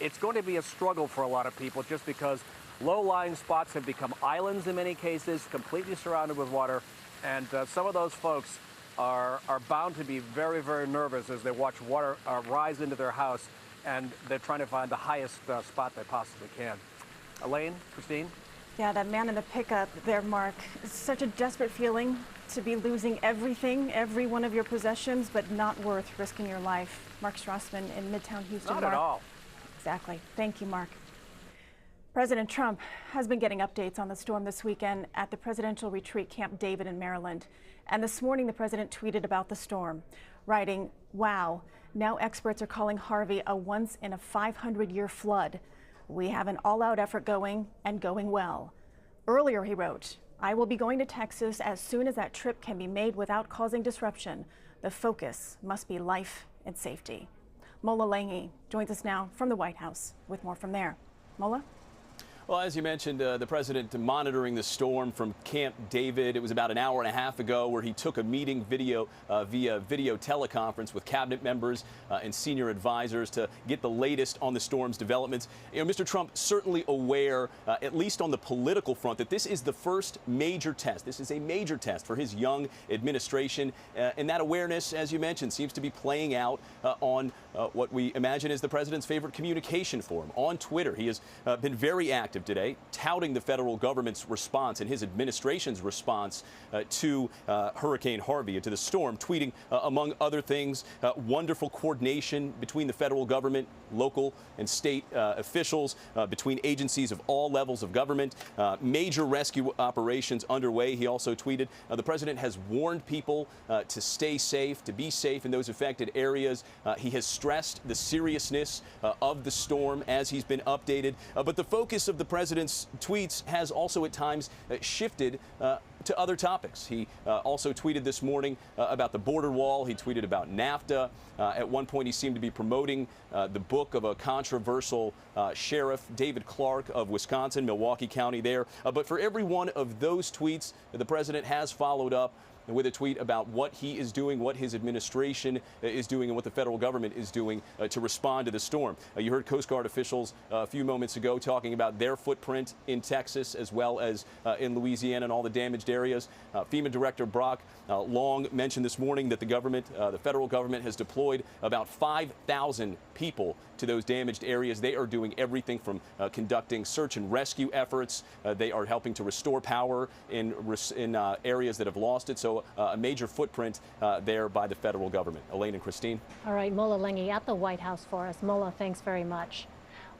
it's going to be a struggle for a lot of people just because low-lying spots have become islands in many cases, completely surrounded with water, and some of those folks are bound to be very, very nervous as they watch water rise into their house, and they're trying to find the highest spot they possibly can. Elaine, Christine? Yeah, that man in the pickup there, Mark. It's such a desperate feeling to be losing everything, every one of your possessions, but not worth risking your life. Mark Strassman in Midtown Houston. Not at all. Exactly. Thank you, Mark. President Trump has been getting updates on the storm this weekend at the presidential retreat Camp David in Maryland. And this morning, the president tweeted about the storm, writing, "Wow, now experts are calling Harvey a once-in-a-500-year flood. We have an all-out effort going and going well." Earlier, he wrote, "I will be going to Texas as soon as that trip can be made without causing disruption. The focus must be life and safety." Mola Lange joins us now from the White House with more from there. Mola? Well, as you mentioned, the president monitoring the storm from Camp David. It was about an hour and a half ago where he took a meeting via video teleconference with cabinet members and senior advisors to get the latest on the storm's developments. You know, Mr. Trump certainly aware, at least on the political front, that this is the first major test. This is a major test for his young administration. And that awareness, as you mentioned, seems to be playing out on what we imagine is the president's favorite communication forum, on Twitter. He has been very active today, touting the federal government's response and his administration's response to Hurricane Harvey, to the storm, tweeting, among other things, wonderful coordination between the federal government, local and state officials, between agencies of all levels of government, major rescue operations underway. He also tweeted, the president has warned people to stay safe, to be safe in those affected areas. He has stressed the seriousness of the storm as he's been updated. But the focus of the president's tweets has also at times shifted to other topics. He also tweeted this morning about the border wall. He tweeted about NAFTA. At one point, he seemed to be promoting the book of a controversial sheriff, David Clark of Wisconsin, Milwaukee County there. But for every one of those tweets, the president has followed up with a tweet about what he is doing, what his administration is doing, and what the federal government is doing to respond to the storm. You heard Coast Guard officials a few moments ago talking about their footprint in Texas as well as in Louisiana and all the damaged areas. FEMA Director Brock Long mentioned this morning that the government, the federal government, has deployed about 5,000 people to those damaged areas. They are doing everything from conducting search and rescue efforts. They are helping to restore power in areas that have lost it. So a major footprint there by the federal government. Elaine and Christine. All right, Mola Lengi at the White House for us. Mola, thanks very much.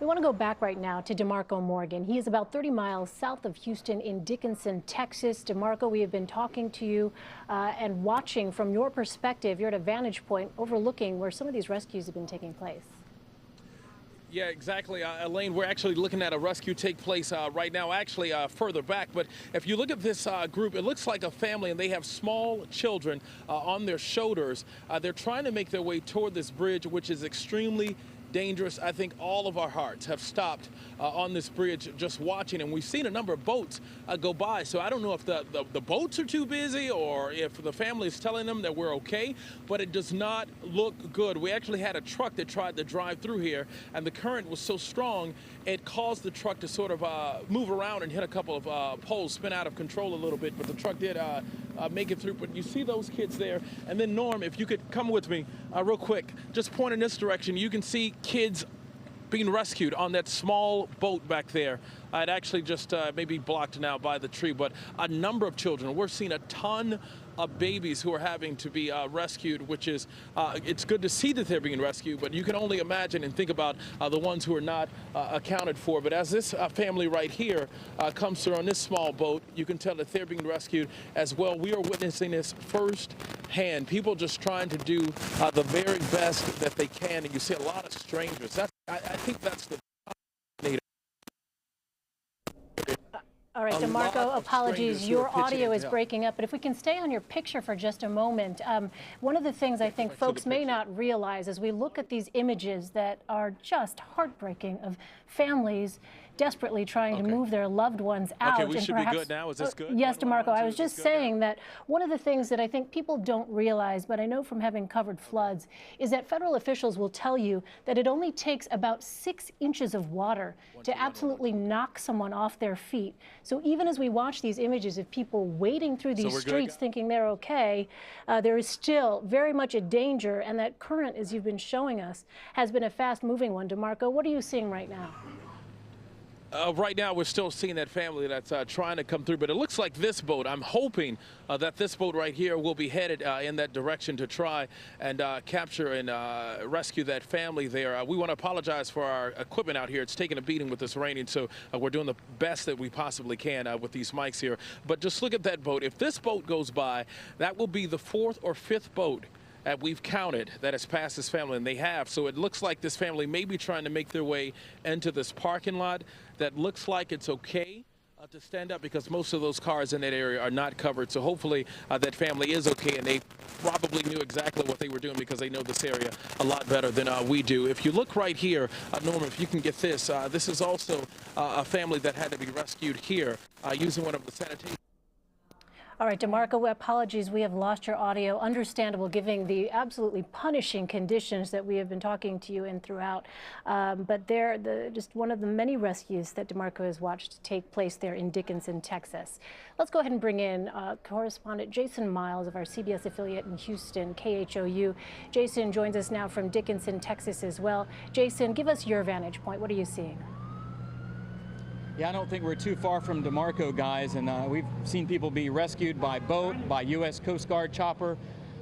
We want to go back right now to DeMarco Morgan. He is about 30 miles south of Houston in Dickinson, Texas. DeMarco, we have been talking to you and watching from your perspective. You're at a vantage point overlooking where some of these rescues have been taking place. Yeah, exactly, Elaine. We're actually looking at a rescue take place right now, actually further back. But if you look at this group, it looks like a family, and they have small children on their shoulders. They're trying to make their way toward this bridge, which is extremely dangerous. I think all of our hearts have stopped on this bridge just watching, and we've seen a number of boats go by. So I don't know if the boats are too busy or if the family is telling them that we're okay, but it does not look good. We actually had a truck that tried to drive through here, and the current was so strong it caused the truck to sort of move around and hit a couple of poles, spin out of control a little bit, but the truck did make it through. But you see those kids there, and then Norm, if you could come with me real quick, just point in this direction. You can see kids being rescued on that small boat back there. It actually just maybe blocked now by the tree, but a number of children. We're seeing a ton of babies who are having to be rescued, which is, it's good to see that they're being rescued, but you can only imagine and think about the ones who are not accounted for. But as this family right here comes through on this small boat, you can tell that they're being rescued as well. We are witnessing this firsthand. People just trying to do the very best that they can, and you see a lot of strangers. I think that's the All right, DeMarco, apologies. Your audio is breaking up, but if we can stay on your picture for just a moment. One of the things I think folks may not realize as we look at these images that are just heartbreaking of families desperately trying to move their loved ones out. Okay, we should be good now. Is this good? Yes, DeMarco. I was just saying that one of the things that I think people don't realize, but I know from having covered floods, is that federal officials will tell you that it only takes about 6 inches of water to absolutely knock someone off their feet. So even as we watch these images of people wading through these streets thinking they're okay, there is still very much a danger, and that current, as you've been showing us, has been a fast-moving one. DeMarco, what are you seeing right now? Right now, we're still seeing that family that's trying to come through, but it looks like this boat, I'm hoping that this boat right here will be headed in that direction to try and capture and rescue that family there. We want to apologize for our equipment out here. It's taking a beating with this raining, so we're doing the best that we possibly can with these mics here. But just look at that boat. If this boat goes by, that will be the 4th or 5th boat that we've counted that has passed this family, and they have. So it looks like this family may be trying to make their way into this parking lot. That looks like it's okay to stand up because most of those cars in that area are not covered. So hopefully that family is okay, and they probably knew exactly what they were doing because they know this area a lot better than we do. If you look right here, Norma, if you can get this, this is also a family that had to be rescued here using one of the sanitation. All right, DeMarco, apologies. We have lost your audio. Understandable, given the absolutely punishing conditions that we have been talking to you in throughout. But they're just one of the many rescues that DeMarco has watched take place there in Dickinson, Texas. Let's go ahead and bring in correspondent Jason Miles of our CBS affiliate in Houston, KHOU. Jason joins us now from Dickinson, Texas as well. Jason, give us your vantage point. What are you seeing? Yeah, I don't think we're too far from DeMarco, guys, and we've seen people be rescued by boat, by U.S. Coast Guard chopper,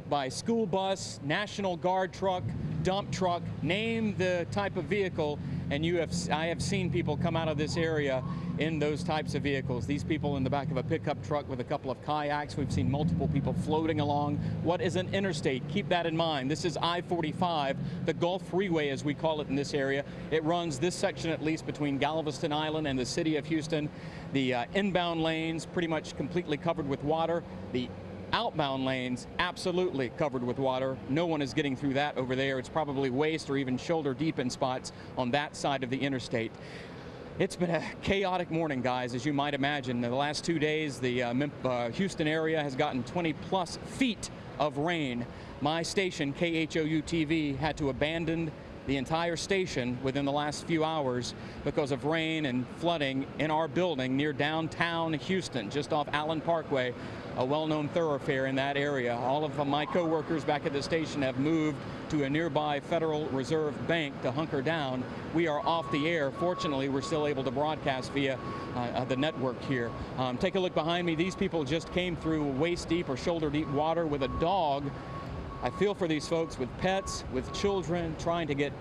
by school bus, National Guard truck, dump truck, name the type of vehicle, and I have seen people come out of this area in those types of vehicles. These people in the back of a pickup truck with a couple of kayaks. We've seen multiple people floating along. What is an interstate? Keep that in mind. This is I-45, the Gulf Freeway as we call it in this area. It runs this section at least between Galveston Island and the city of Houston. The inbound lanes pretty much completely covered with water. The outbound lanes absolutely covered with water. No one is getting through that over there. It's probably waist or even shoulder deep in spots on that side of the interstate. It's been a chaotic morning, guys, as you might imagine. In the last 2 days, the Houston area has gotten 20+ feet of rain. My station, KHOU TV, had to abandon the entire station within the last few hours because of rain and flooding in our building near downtown Houston, just off Allen Parkway, a well-known thoroughfare in that area. All of my co-workers back at the station have moved to a nearby Federal Reserve Bank to hunker down. We are off the air. Fortunately, we're still able to broadcast via the network here. Take a look behind me. These people just came through waist-deep or shoulder-deep water with a dog. I feel for these folks with pets, with children, trying to get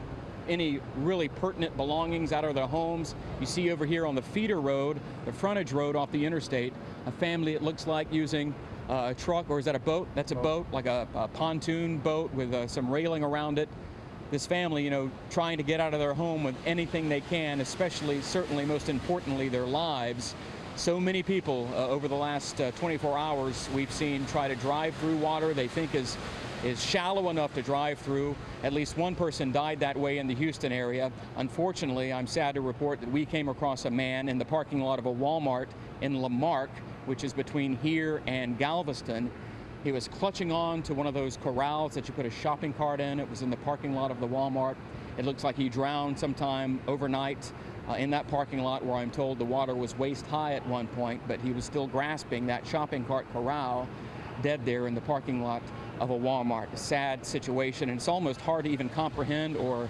any really pertinent belongings out of their homes. You see over here on the feeder road, the frontage road off the interstate, a family, it looks like, using a truck, or is that a boat? That's a boat, like a pontoon boat with some railing around it. This family, you know, trying to get out of their home with anything they can, especially, certainly, most importantly, their lives. So many people over the last 24 hours we've seen try to drive through water they think is shallow enough to drive through. At least one person died that way in the Houston area. Unfortunately, I'm sad to report that we came across a man in the parking lot of a Walmart in Lamarck, which is between here and Galveston. He was clutching on to one of those corrals that you put a shopping cart in. It was in the parking lot of the Walmart. It looks like he drowned sometime overnight in that parking lot, where I'm told the water was waist high at one point, but he was still grasping that shopping cart corral, dead there in the parking lot of a Walmart. A sad situation, and it's almost hard to even comprehend or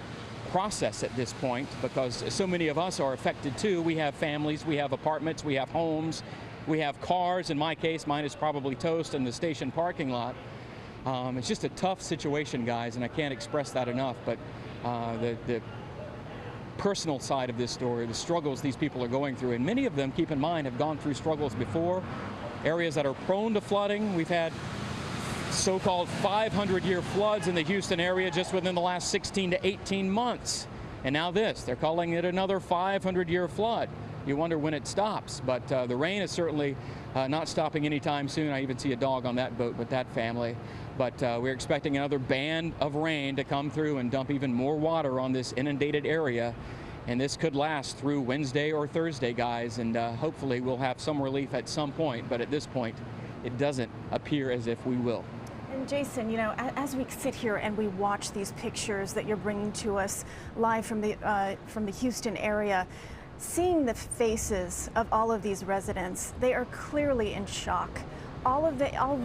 process at this point, because so many of us are affected too. We have families, we have apartments, we have homes, we have cars. In my case, mine is probably toast in the station parking lot. It's just a tough situation, guys, and I can't express that enough. But the personal side of this story, the struggles these people are going through, and many of them, keep in mind, have gone through struggles before. Areas that are prone to flooding. We've had so-called 500-year floods in the Houston area just within the last 16 to 18 months. And now this, they're calling it another 500-year flood. You wonder when it stops, but the rain is certainly not stopping anytime soon. I even see a dog on that boat with that family. But we're expecting another band of rain to come through and dump even more water on this inundated area. And this could last through Wednesday or Thursday, guys, and hopefully we'll have some relief at some point. But at this point, it doesn't appear as if we will. And Jason, you know, as we sit here and we watch these pictures that you're bringing to us live from the Houston area, seeing the faces of all of these residents, they are clearly in shock. All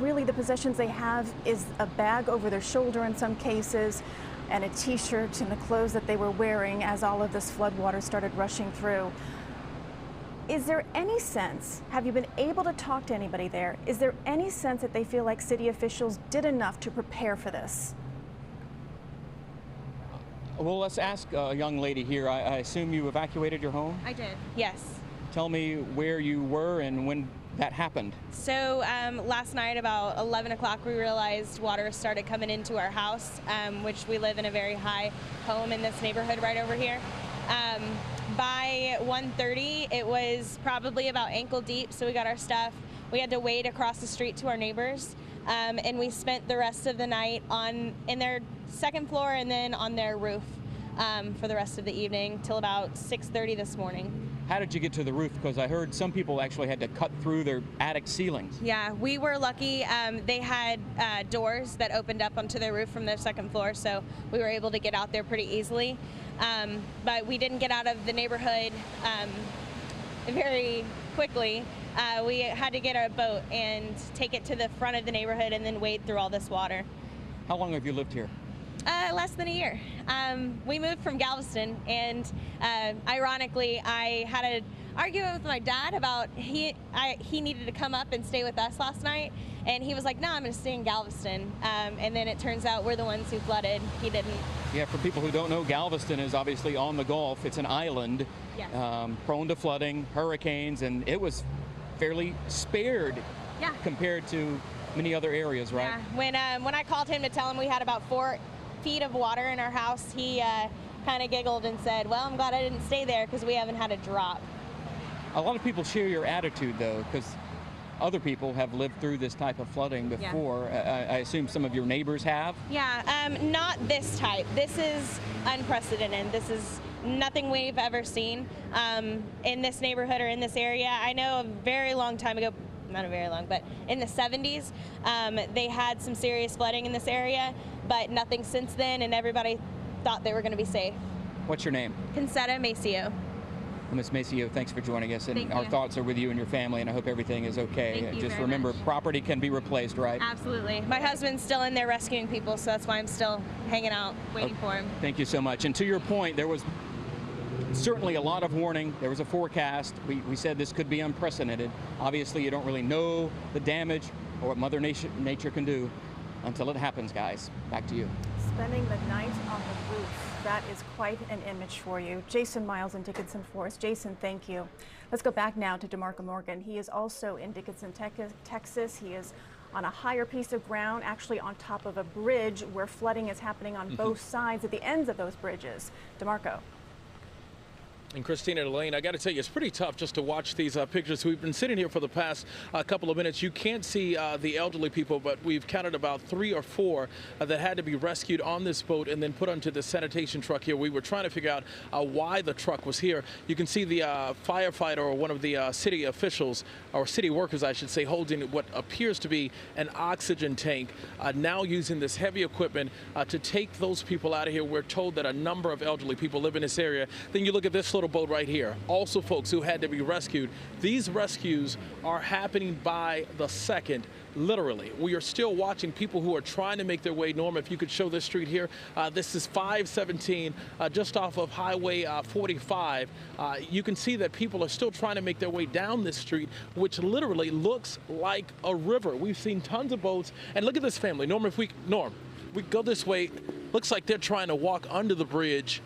really the possessions they have is a bag over their shoulder in some cases, and a t-shirt and the clothes that they were wearing as all of this flood water started rushing through. Is there any sense, have you been able to talk to anybody there? Is there any sense that they feel like city officials did enough to prepare for this? Well, let's ask a young lady here. I assume you evacuated your home? I did, yes. Tell me where you were and when that happened. So last night about 11 o'clock we realized water started coming into our house, which we live in a very high home in this neighborhood right over here. By 1:30 it was probably about ankle deep, so we got our stuff. We had to wade across the street to our neighbors, and we spent the rest of the night in their second floor and then on their roof for the rest of the evening till about 6:30 this morning. How did you get to the roof? Because I heard some people actually had to cut through their attic ceilings. Yeah, we were lucky. They had doors that opened up onto their roof from their second floor, so we were able to get out there pretty easily. But we didn't get out of the neighborhood very quickly. We had to get a boat and take it to the front of the neighborhood and then wade through all this water. How long have you lived here? Less than a year. We moved from Galveston, and ironically, I had an argument with my dad about he needed to come up and stay with us last night, and he was like, "No, I'm going to stay in Galveston." And then it turns out we're the ones who flooded. He didn't. Yeah, for people who don't know, Galveston is obviously on the Gulf. It's an island, yes. Prone to flooding, hurricanes, and it was fairly spared yeah. compared to many other areas, right? Yeah. When I called him to tell him we had about 4 feet of water in our house, he kind of giggled and said, "Well, I'm glad I didn't stay there because we haven't had a drop." A lot of people share your attitude, though, because other people have lived through this type of flooding before. Yeah. I assume some of your neighbors have? Yeah, not this type. This is unprecedented. This is nothing we've ever seen in this neighborhood or in this area. I know a very long time ago, not a very long, but in the 70s, they had some serious flooding in this area, but nothing since then, and everybody thought they were going to be safe. What's your name? Concetta Maceo. Ms. Maceo, thanks for joining us, and Thank our you. thoughts are with you and your family, and I hope everything is okay. Thank you Just very remember, much. property can be replaced, right? Absolutely. My husband's still in there rescuing people, so that's why I'm still hanging out, waiting for him. Thank you so much. And to your point, there was certainly a lot of warning. There was a forecast. We said this could be unprecedented. Obviously, you don't really know the damage or what Mother Nature can do until it happens, guys. Back to you. Spending the night on the roof. That is quite an image for you. Jason Miles in Dickinson Forest. Jason, thank you. Let's go back now to DeMarco Morgan. He is also in Dickinson, Texas. He is on a higher piece of ground, actually on top of a bridge where flooding is happening on both sides at the ends of those bridges. DeMarco. And Christina and Elaine, I got to tell you, it's pretty tough just to watch these pictures. We've been sitting here for the past couple of minutes. You can't see the elderly people, but we've counted about 3 or 4 that had to be rescued on this boat and then put onto the sanitation truck here. We were trying to figure out why the truck was here. You can see the firefighter or one of the city officials, or city workers, I should say, holding what appears to be an oxygen tank, now using this heavy equipment to take those people out of here. We're told that a number of elderly people live in this area. Then you look at this little boat right here, also folks who had to be rescued. These rescues are happening by the second, literally. We are still watching people who are trying to make their way. Norma, if you could show this street here, this is 517 just off of Highway 45. You can see that people are still trying to make their way down this street, which literally looks like a river. We've seen tons of boats, and look at this family. Norm, we go this way, looks like they're trying to walk under the bridge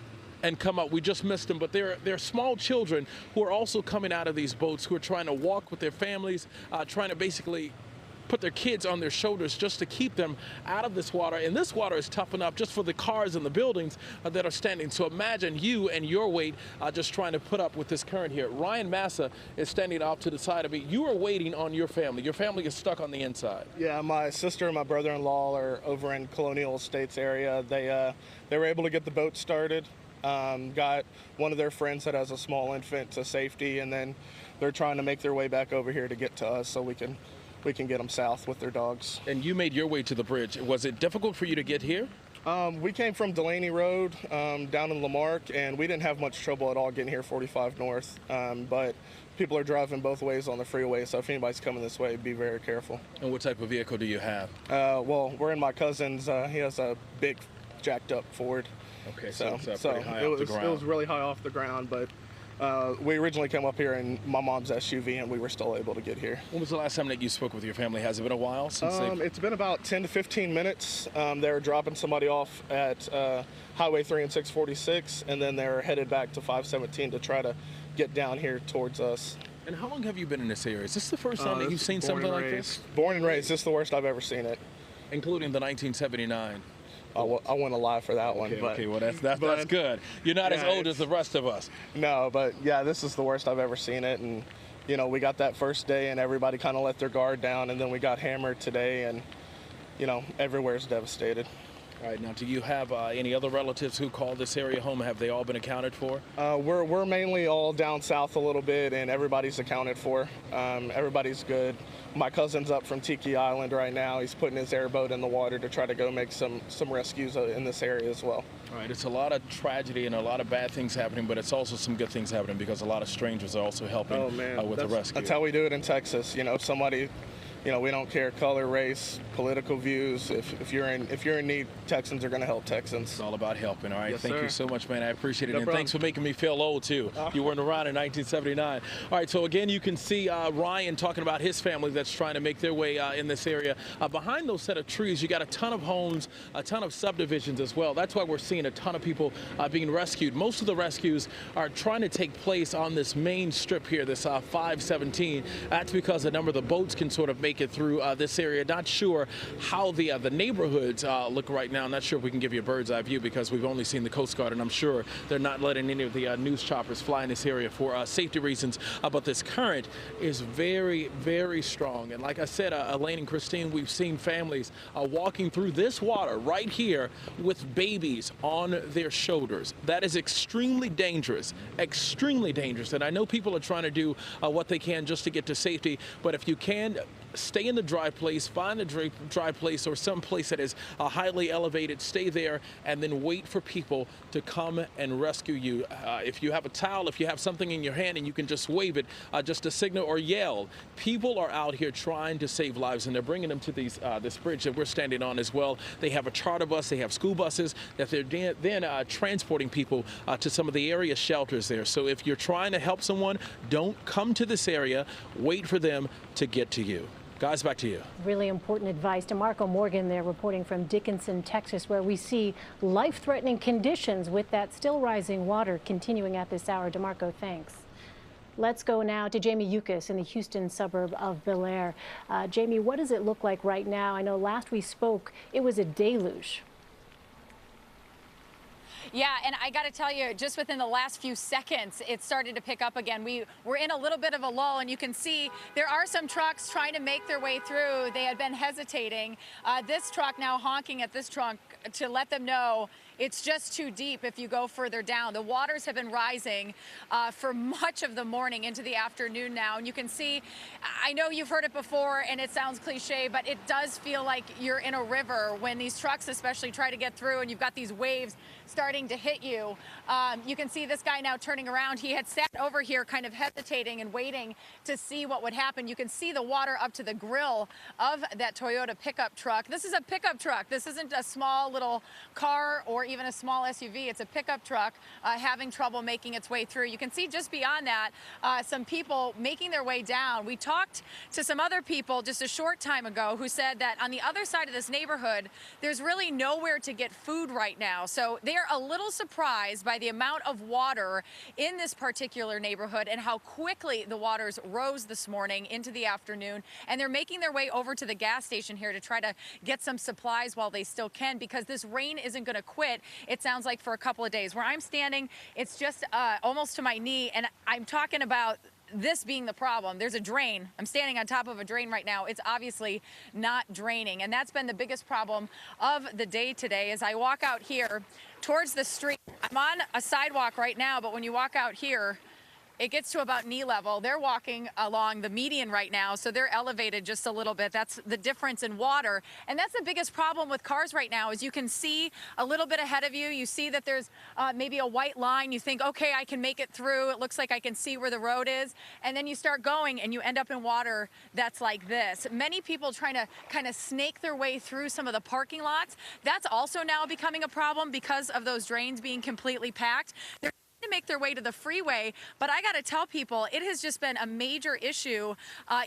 and come up. We just missed them, but they're small children who are also coming out of these boats, who are trying to walk with their families, trying to basically put their kids on their shoulders just to keep them out of this water. And this water is tough enough just for the cars and the buildings that are standing. So imagine you and your weight just trying to put up with this current here. Ryan Massa is standing off to the side of me. You are waiting on your family. Your family is stuck on the inside. Yeah, my sister and my brother-in-law are over in Colonial Estates area. They were able to get the boat started. Got one of their friends that has a small infant to safety, and then they're trying to make their way back over here to get to us so we can get them south with their dogs. And you made your way to the bridge. Was it difficult for you to get here? We came from Delaney Road down in Lamarck, and we didn't have much trouble at all getting here 45 north, but people are driving both ways on the freeway, so if anybody's coming this way, be very careful. And what type of vehicle do you have? Well, we're in my cousin's. He has a big jacked up Ford. Okay, so it's so pretty high off the ground. It was really high off the ground, but we originally came up here in my mom's SUV, and we were still able to get here. When was the last time that you spoke with your family? Has it been a while since It's been about 10 to 15 minutes. They're dropping somebody off at Highway 3 and 646, and then they're headed back to 517 to try to get down here towards us. And how long have you been in this area? Is this the first time that you've seen something like this? Born and raised. This is the worst I've ever seen it. Including the 1979. I want to lie for that one. Okay, well, that's good. You're not as old as the rest of us. No, but yeah, this is the worst I've ever seen it. And, you know, we got that first day and everybody kind of let their guard down, and then we got hammered today, and, you know, everywhere's devastated. All right, now, do you have any other relatives who call this area home? Have they all been accounted for? We're mainly all down south a little bit, and everybody's accounted for. Everybody's good. My cousin's up from Tiki Island right now. He's putting his airboat in the water to try to go make some rescues in this area as well. All right, it's a lot of tragedy and a lot of bad things happening, but it's also some good things happening because a lot of strangers are also helping with the rescue. That's how we do it in Texas. You know, if somebody, you know, we don't care color, race, political views. If you're in need, Texans are going to help Texans. It's all about helping. All right, yes, thank sir. you so much, man. I appreciate it. No And problem. thanks for making me feel old, too. You weren't around in 1979. All right, so again, you can see Ryan talking about his family that's trying to make their way in this area. Behind those set of trees, you got a ton of homes, a ton of subdivisions as well. That's why we're seeing a ton of people being rescued. Most of the rescues are trying to take place on this main strip here, this 517. That's because a number of the boats can sort of make it through this area. Not sure how the neighborhoods look right now. I'm not sure if we can give you a bird's eye view because we've only seen the Coast Guard, and I'm sure they're not letting any of the news choppers fly in this area for safety reasons. But this current is very, very strong. And like I said, Elaine and Christine, we've seen families walking through this water right here with babies on their shoulders. That is extremely dangerous, extremely dangerous. And I know people are trying to do what they can just to get to safety, but if you can, stay in the dry place, find a dry place or some place that is highly elevated, stay there, and then wait for people to come and rescue you. If you have a towel, if you have something in your hand and you can just wave it, just to signal or yell. People are out here trying to save lives, and they're bringing them to this bridge that we're standing on as well. They have a charter bus, they have school buses that they're then transporting people to some of the area shelters there. So if you're trying to help someone, don't come to this area. Wait for them to get to you. Guys, back to you. Really important advice. DeMarco Morgan there reporting from Dickinson, Texas, where we see life-threatening conditions with that still rising water continuing at this hour. DeMarco, thanks. Let's go now to Jamie Yukas in the Houston suburb of Bel Air. Jamie, what does it look like right now? I know last we spoke, it was a deluge. Yeah, and I got to tell you, just within the last few seconds, it started to pick up again. We were in a little bit of a lull, and you can see there are some trucks trying to make their way through. They had been hesitating. This truck now honking at this trunk to let them know it's just too deep if you go further down. The waters have been rising for much of the morning into the afternoon now. And you can see, I know you've heard it before and it sounds cliche, but it does feel like you're in a river when these trucks especially try to get through and you've got these waves starting to hit you. You can see this guy now turning around. He had sat over here kind of hesitating and waiting to see what would happen. You can see the water up to the grill of that Toyota pickup truck. This is a pickup truck. This isn't a small little car or even a small SUV. It's a pickup truck having trouble making its way through. You can see just beyond that some people making their way down. We talked to some other people just a short time ago who said that on the other side of this neighborhood, there's really nowhere to get food right now. So they're a little surprised by the amount of water in this particular neighborhood and how quickly the waters rose this morning into the afternoon. And they're making their way over to the gas station here to try to get some supplies while they still can, because this rain isn't going to quit, it sounds like, for a couple of days. Where I'm standing, it's just almost to my knee, and I'm talking about this being the problem. There's a drain. I'm standing on top of a drain right now. It's obviously not draining, and that's been the biggest problem of the day today. As I walk out here towards the street, I'm on a sidewalk right now, but when you walk out here, it gets to about knee level. They're walking along the median right now, so they're elevated just a little bit. That's the difference in water. And that's the biggest problem with cars right now, is you can see a little bit ahead of you. You see that there's maybe a white line. You think, okay, I can make it through. It looks like I can see where the road is. And then you start going and you end up in water that's like this. Many people trying to kind of snake their way through some of the parking lots. That's also now becoming a problem because of those drains being completely packed. They're to make their way to the freeway, but I got to tell people, it has just been a major issue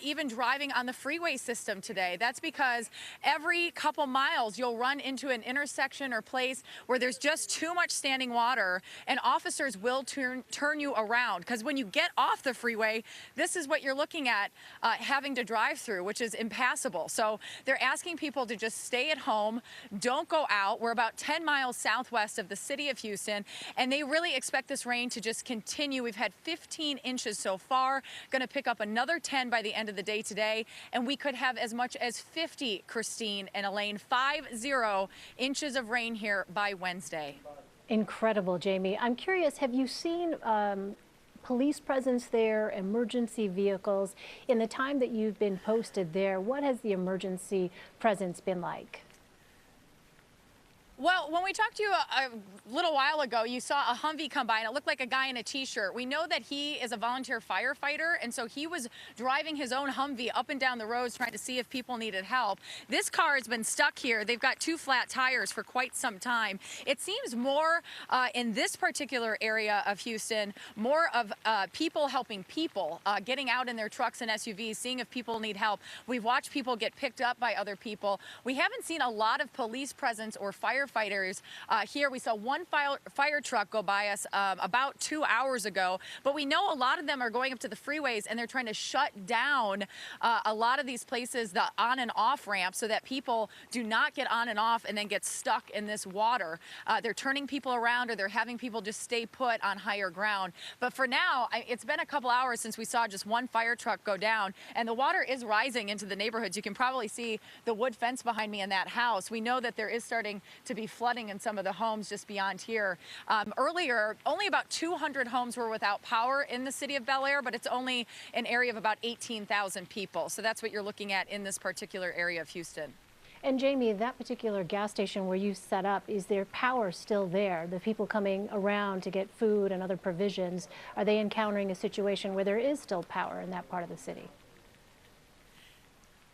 even driving on the freeway system today. That's because every couple miles you'll run into an intersection or place where there's just too much standing water, and officers will turn you around, because when you get off the freeway, this is what you're looking at having to drive through, which is impassable. So they're asking people to just stay at home, don't go out. We're about 10 miles southwest of the city of Houston, and they really expect this rain to just continue. We've had 15 inches so far, going to pick up another 10 by the end of the day today, and we could have as much as 50, Christine and Elaine, 50 inches of rain here by Wednesday. Incredible, Jamie. I'm curious, have you seen police presence there, emergency vehicles? In the time that you've been posted there, what has the emergency presence been like? Well, when we talked to you a little while ago, you saw a Humvee come by and it looked like a guy in a t-shirt. We know that he is a volunteer firefighter, and so he was driving his own Humvee up and down the roads trying to see if people needed help. This car has been stuck here. They've got 2 flat tires for quite some time. It seems more in this particular area of Houston, more of people helping people, getting out in their trucks and SUVs, seeing if people need help. We've watched people get picked up by other people. We haven't seen a lot of police presence or firefighters here. We saw one fire truck go by us about 2 hours ago, but we know a lot of them are going up to the freeways and they're trying to shut down a lot of these places, the on and off ramps, so that people do not get on and off and then get stuck in this water. They're turning people around, or they're having people just stay put on higher ground. But for now, it's been a couple hours since we saw just one fire truck go down, and the water is rising into the neighborhoods. You can probably see the wood fence behind me in that house. We know that there is starting to be be flooding in some of the homes just beyond here. Earlier, only about 200 homes were without power in the city of Bel Air, but it's only an area of about 18,000 people. So that's what you're looking at in this particular area of Houston. And Jamie, that particular gas station where you set up, is there power still there? The people coming around to get food and other provisions, are they encountering a situation where there is still power in that part of the city?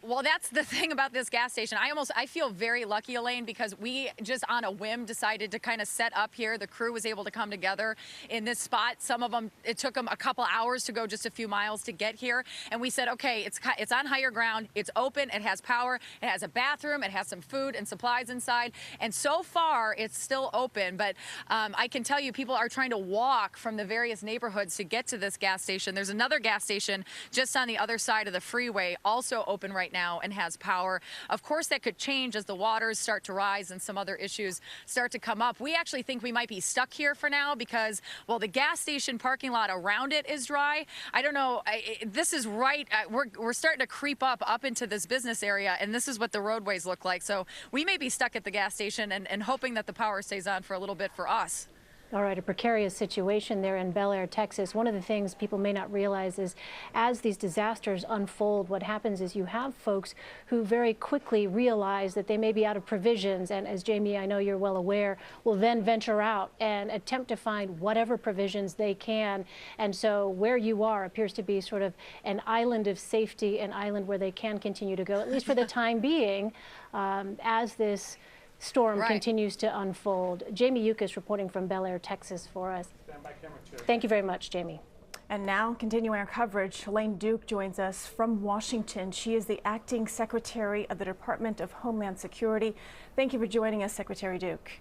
Well, that's the thing about this gas station. I feel very lucky, Elaine, because we just on a whim decided to kind of set up here. The crew was able to come together in this spot. Some of them, it took them a couple hours to go just a few miles to get here. And we said, okay, it's on higher ground. It's open. It has power. It has a bathroom. It has some food and supplies inside. And so far, it's still open. But I can tell you, people are trying to walk from the various neighborhoods to get to this gas station. There's another gas station just on the other side of the freeway, also open right now and has power. Of course, that could change as the waters start to rise and some other issues start to come up. We actually think we might be stuck here for now because, well, the gas station parking lot around it is dry. I don't know. This is right. We're starting to creep up into this business area, and this is what the roadways look like. So we may be stuck at the gas station and hoping that the power stays on for a little bit for us. All right, a precarious situation there in Bel Air, Texas. One of the things people may not realize is as these disasters unfold, what happens is you have folks who very quickly realize that they may be out of provisions. And as Jamie, I know you're well aware, will then venture out and attempt to find whatever provisions they can. And so where you are appears to be sort of an island of safety, an island where they can continue to go, at least for the time being, as this storm continues to unfold. Jamie Yukas reporting from Bel Air, Texas for us. Stand by camera 2. Thank you very much, Jamie. And now, continuing our coverage, Elaine Duke joins us from Washington. She is the acting secretary of the Department of Homeland Security. Thank you for joining us, Secretary Duke.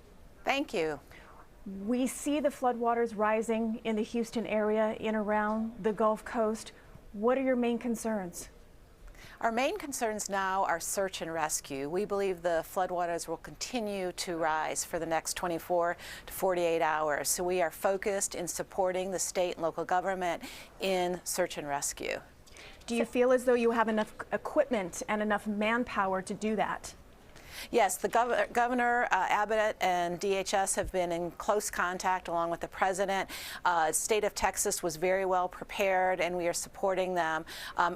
Thank you. We see the floodwaters rising in the Houston area, in around the Gulf Coast. What are your main concerns? Our main concerns now are search and rescue. We believe the floodwaters will continue to rise for the next 24 to 48 hours. So we are focused in supporting the state and local government in search and rescue. Do you feel as though you have enough equipment and enough manpower to do that? Yes, the Governor Abbott and DHS have been in close contact along with the President. State of Texas was very well prepared and we are supporting them.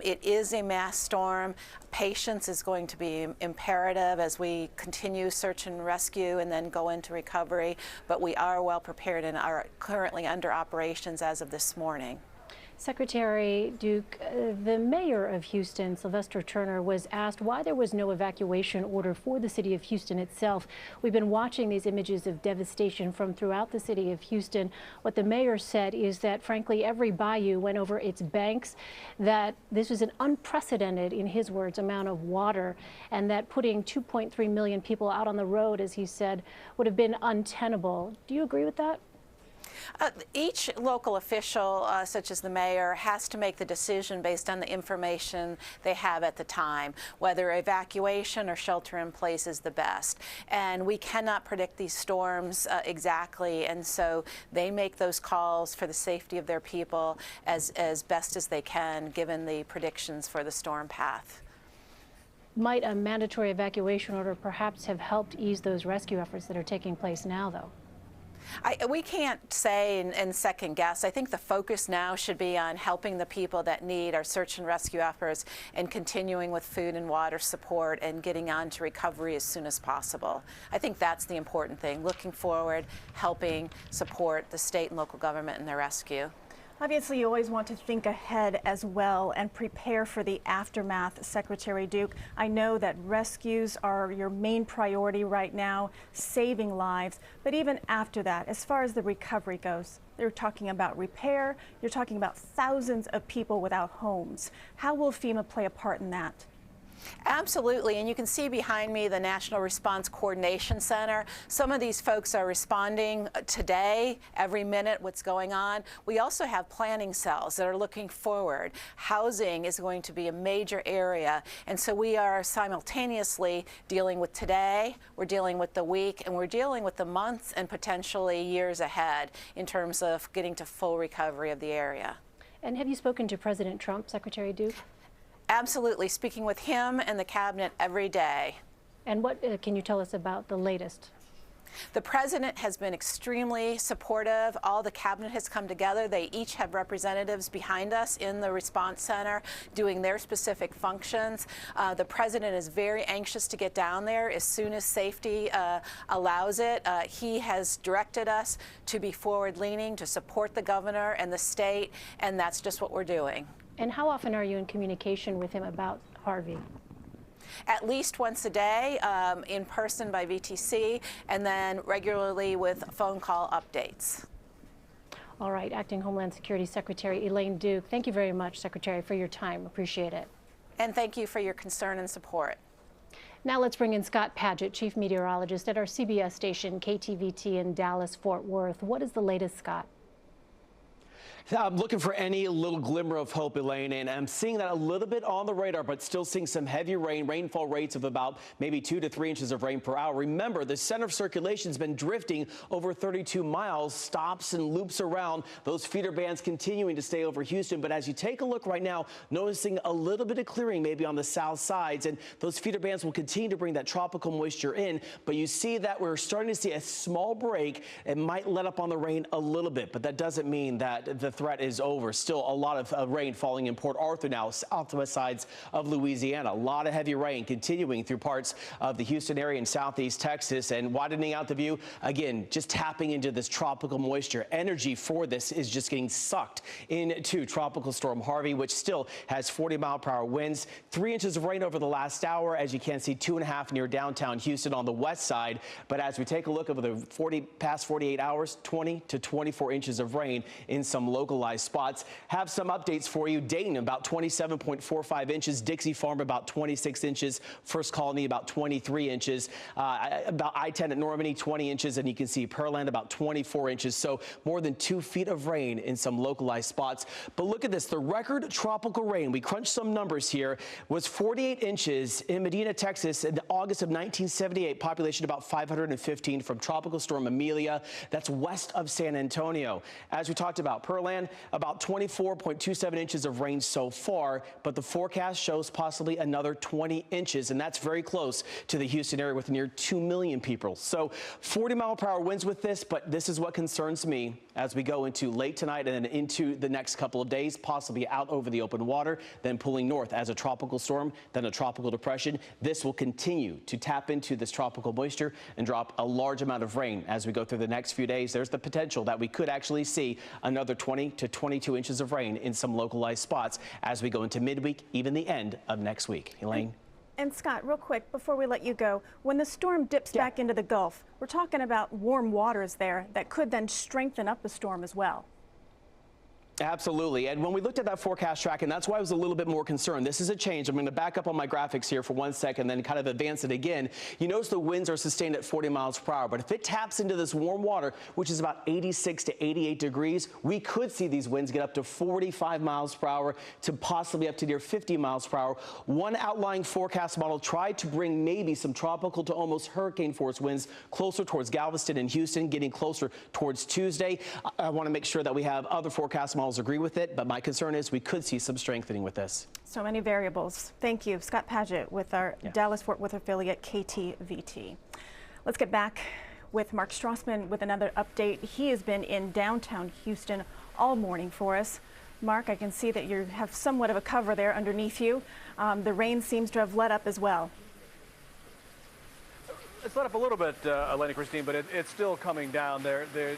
It is a mass storm. Patience is going to be imperative as we continue search and rescue and then go into recovery, but we are well prepared and are currently under operations as of this morning. Secretary Duke, the mayor of Houston, Sylvester Turner, was asked why there was no evacuation order for the city of Houston itself. We've been watching these images of devastation from throughout the city of Houston. What the mayor said is that, frankly, every bayou went over its banks, that this was an unprecedented, in his words, amount of water, and that putting 2.3 million people out on the road, as he said, would have been untenable. Do you agree with that? Each local official, such as the mayor, has to make the decision based on the information they have at the time, whether evacuation or shelter in place is the best. And we cannot predict these storms exactly, and so they make those calls for the safety of their people as best as they can, given the predictions for the storm path. Might a mandatory evacuation order perhaps have helped ease those rescue efforts that are taking place now, though? We can't say and second guess. I think the focus now should be on helping the people that need our search and rescue efforts and continuing with food and water support and getting on to recovery as soon as possible. I think that's the important thing, looking forward, helping support the state and local government in their rescue. Obviously, you always want to think ahead as well and prepare for the aftermath, Secretary Duke. I know that rescues are your main priority right now, saving lives. But even after that, as far as the recovery goes, you're talking about repair, you're talking about thousands of people without homes. How will FEMA play a part in that? Absolutely, and you can see behind me the National Response Coordination Center. Some of these folks are responding today, every minute, what's going on. We also have planning cells that are looking forward. Housing is going to be a major area, and so we are simultaneously dealing with today, we're dealing with the week, and we're dealing with the months and potentially years ahead in terms of getting to full recovery of the area. And have you spoken to President Trump, Secretary Duke? Absolutely, speaking with him and the cabinet every day. And what can you tell us about the latest? The president has been extremely supportive. All the cabinet has come together. They each have representatives behind us in the response center doing their specific functions. The president is very anxious to get down there as soon as safety allows it. He has directed us to be forward-leaning, to support the governor and the state, and that's just what we're doing. And how often are you in communication with him about Harvey? At least once a day, in person by VTC, and then regularly with phone call updates. All right, Acting Homeland Security Secretary Elaine Duke, thank you very much, Secretary, for your time. Appreciate it. And thank you for your concern and support. Now let's bring in Scott Padgett, Chief Meteorologist at our CBS station, KTVT in Dallas, Fort Worth. What is the latest, Scott? I'm looking for any little glimmer of hope, Elaine, and I'm seeing that a little bit on the radar, but still seeing some heavy rain, rainfall rates of about maybe 2 to 3 inches of rain per hour. Remember, the center of circulation has been drifting over 32 miles, stops and loops around, those feeder bands continuing to stay over Houston. But as you take a look right now, noticing a little bit of clearing maybe on the south sides, and those feeder bands will continue to bring that tropical moisture in. But you see that we're starting to see a small break. It might let up on the rain a little bit, but that doesn't mean that the threat is over. Still a lot of rain falling in Port Arthur now, southwest sides of Louisiana. A lot of heavy rain continuing through parts of the Houston area and southeast Texas and widening out the view. Again, just tapping into this tropical moisture. Energy for this is just getting sucked into Tropical Storm Harvey, which still has 40-mile-per-hour winds. 3 inches of rain over the last hour. As you can see, 2.5 near downtown Houston on the west side. But as we take a look over the past 48 hours, 20 to 24 inches of rain in some localized spots. Have some updates for you. Dayton about 27.45 inches. Dixie Farm about 26 inches. First Colony about 23 inches. About I-10 at Normandy 20 inches. And you can see Pearland about 24 inches. So more than 2 feet of rain in some localized spots. But look at this. The record tropical rain, we crunched some numbers here, was 48 inches in Medina, Texas in August of 1978. Population about 515 from Tropical Storm Amelia. That's west of San Antonio. As we talked about, Pearland, about 24.27 inches of rain so far, but the forecast shows possibly another 20 inches, and that's very close to the Houston area with near 2 million people. So 40-mile-per-hour winds with this, but this is what concerns me as we go into late tonight and then into the next couple of days, possibly out over the open water, then pulling north as a tropical storm, then a tropical depression. This will continue to tap into this tropical moisture and drop a large amount of rain as we go through the next few days. There's the potential that we could actually see another 20 to 22 inches of rain in some localized spots as we go into midweek, even the end of next week. Elaine? And Scott, real quick, before we let you go, when the storm dips back into the Gulf, we're talking about warm waters there that could then strengthen up the storm as well. Absolutely. And when we looked at that forecast track, and that's why I was a little bit more concerned. This is a change. I'm going to back up on my graphics here for 1 second, then kind of advance it again. You notice the winds are sustained at 40 miles per hour. But if it taps into this warm water, which is about 86 to 88 degrees, we could see these winds get up to 45 miles per hour to possibly up to near 50 miles per hour. One outlying forecast model tried to bring maybe some tropical to almost hurricane force winds closer towards Galveston and Houston, getting closer towards Tuesday. I want to make sure that we have other forecast models agree with it, but my concern is we could see some strengthening with this. So many variables. Thank you. Scott Padgett with our Dallas-Fort Worth affiliate KTVT. Let's get back with Mark Strassman with another update. He has been in downtown Houston all morning for us. Mark, I can see that you have somewhat of a cover there underneath you. The rain seems to have let up as well. It's let up a little bit, Elena Christine, but it's still coming down. The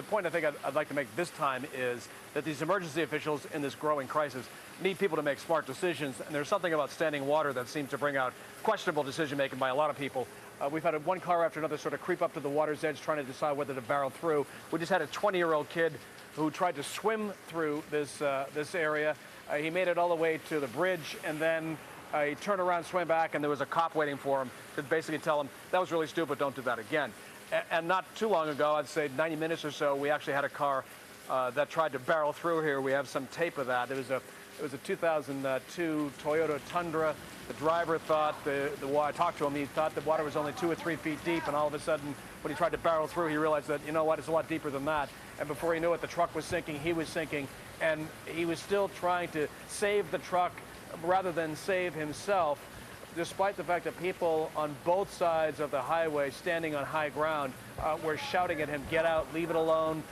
point I think I'd like to make this time is that these emergency officials in this growing crisis need people to make smart decisions, and there's something about standing water that seems to bring out questionable decision-making by a lot of people. We've had one car after another sort of creep up to the water's edge trying to decide whether to barrel through. We just had a 20-year-old kid who tried to swim through this area. He made it all the way to the bridge, and then he turned around, swam back, and there was a cop waiting for him to basically tell him, that was really stupid, don't do that again. And not too long ago, I'd say 90 minutes or so, we actually had a car that tried to barrel through here. We have some tape of that. It was a 2002 Toyota Tundra. The driver thought, I talked to him, he thought the water was only 2 or 3 feet deep, and all of a sudden, when he tried to barrel through, he realized that, you know what, it's a lot deeper than that. And before he knew it, the truck was sinking, he was sinking, and he was still trying to save the truck rather than save himself. despite the fact that people on both sides of the highway standing on high ground were shouting at him, get out, leave it alone,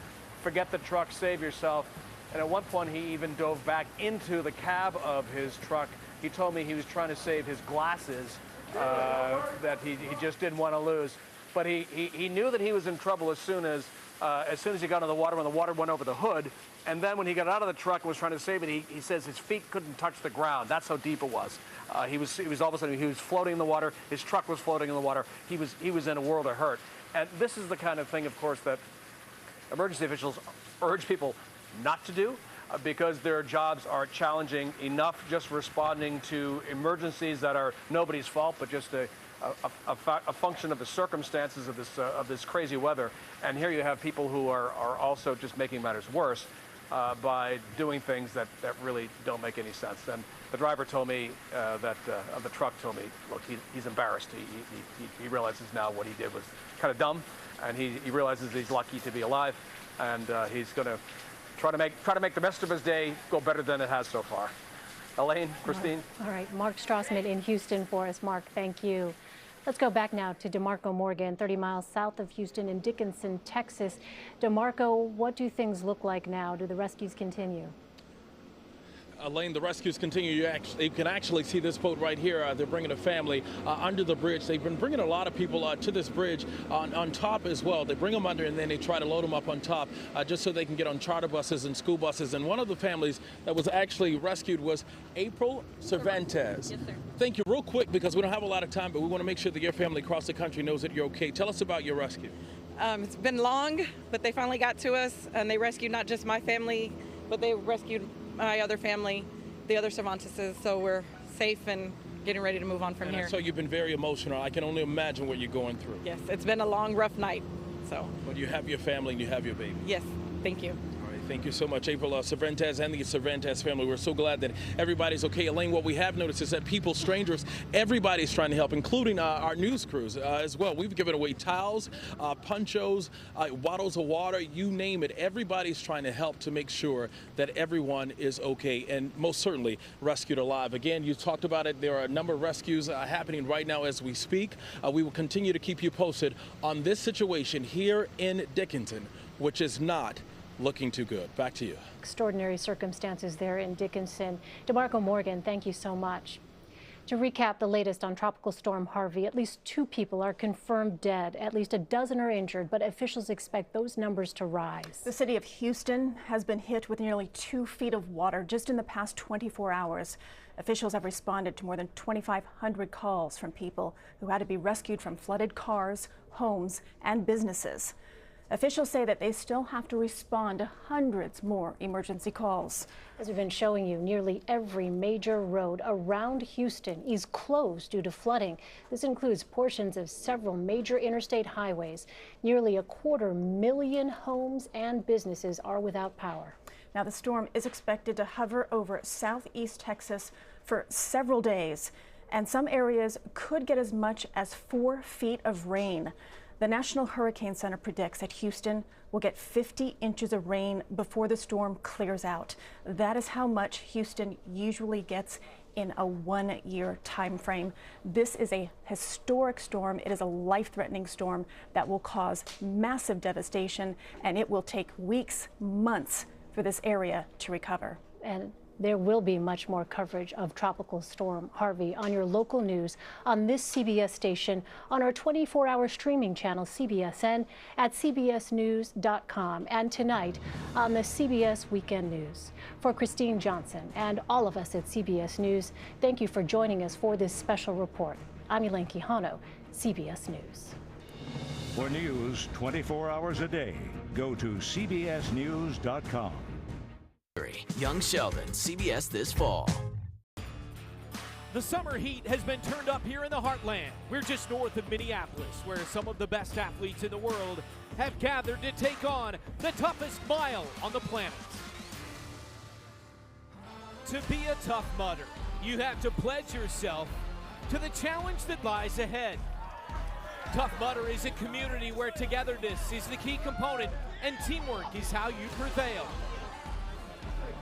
forget the truck, save yourself. And at one point, he even dove back into the cab of his truck. He told me he was trying to save his glasses that he just didn't want to lose. But he knew that he was in trouble as soon as he got in the water, when the water went over the hood. And then when he got out of the truck and was trying to save it, he says his feet couldn't touch the ground. That's how deep it was. He was all of a sudden, he was floating in the water. His truck was floating in the water. He was in a world of hurt. And this is the kind of thing, of course, that emergency officials urge people not to do, because their jobs are challenging enough just responding to emergencies that are nobody's fault, but just a function of the circumstances of this crazy weather. And here you have people who are also just making matters worse by doing things that really don't make any sense. And the driver told me of the truck told me, look, he's embarrassed. He realizes now what he did was kind of dumb, and he realizes he's lucky to be alive, and he's going to try to make the rest of his day go better than it has so far. Elaine, Christine. All right, Mark Strassman in Houston for us. Mark, thank you. Let's go back now to DeMarco Morgan, 30 miles south of Houston in Dickinson, Texas. DeMarco, what do things look like now? Do the rescues continue? Elaine, the rescues continue. You can actually see this boat right here. They're bringing a family under the bridge. They've been bringing a lot of people to this bridge on top as well. They bring them under and then they try to load them up on top just so they can get on charter buses and school buses. And one of the families that was actually rescued was April Cervantes. Yes, sir. Thank you. Real quick, because we don't have a lot of time, but we want to make sure that your family across the country knows that you're okay. Tell us about your rescue. It's been long, but they finally got to us, and they rescued not just my family, but they rescued my other family, the other Cervanteses, so we're safe and getting ready to move on from here. So you've been very emotional. I can only imagine what you're going through. Yes, it's been a long, rough night. But you have your family and you have your baby. Yes, thank you. Thank you so much, April Cervantes and the Cervantes family. We're so glad that everybody's okay. Elaine, what we have noticed is that people, strangers, everybody's trying to help, including our news crews as well. We've given away towels, ponchos, bottles of water, you name it. Everybody's trying to help to make sure that everyone is okay and most certainly rescued alive. Again, you talked about it. There are a number of rescues happening right now as we speak. We will continue to keep you posted on this situation here in Dickinson, which is not looking too good. Back to you. Extraordinary circumstances there in Dickinson. DeMarco Morgan, thank you so much. To recap the latest on Tropical Storm Harvey, at least 2 people are confirmed dead. At least a dozen are injured, but officials expect those numbers to rise. The city of Houston has been hit with nearly 2 feet of water just in the past 24 hours. Officials have responded to more than 2,500 calls from people who had to be rescued from flooded cars, homes, and businesses. Officials say that they still have to respond to hundreds more emergency calls. As we've been showing you, nearly every major road around Houston is closed due to flooding. This includes portions of several major interstate highways. Nearly 250,000 homes and businesses are without power. Now, the storm is expected to hover over southeast Texas for several days, and some areas could get as much as 4 feet of rain. The National Hurricane Center predicts that Houston will get 50 inches of rain before the storm clears out. That is how much Houston usually gets in a 1-year time frame. This is a historic storm. It is a life-threatening storm that will cause massive devastation, and it will take weeks, months for this area to recover. And there will be much more coverage of Tropical Storm Harvey on your local news, on this CBS station, on our 24-hour streaming channel, CBSN, at cbsnews.com, and tonight on the CBS Weekend News. For Christine Johnson and all of us at CBS News, thank you for joining us for this special report. I'm Elaine Quijano, CBS News. For news 24 hours a day, go to cbsnews.com. Young Sheldon, CBS this fall. The summer heat has been turned up here in the heartland. We're just north of Minneapolis, where some of the best athletes in the world have gathered to take on the toughest mile on the planet. To be a Tough Mudder, you have to pledge yourself to the challenge that lies ahead. Tough Mudder is a community where togetherness is the key component and teamwork is how you prevail.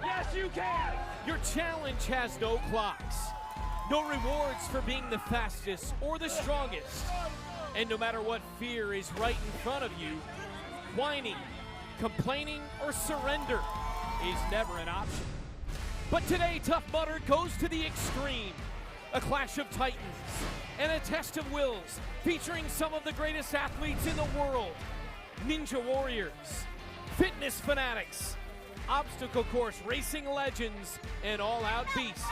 Yes, you can! Your challenge has no clocks. No rewards for being the fastest or the strongest. And no matter what fear is right in front of you, whining, complaining, or surrender is never an option. But today, Tough Mudder goes to the extreme. A clash of titans and a test of wills featuring some of the greatest athletes in the world. Ninja warriors, fitness fanatics, obstacle course racing legends, and all-out beasts.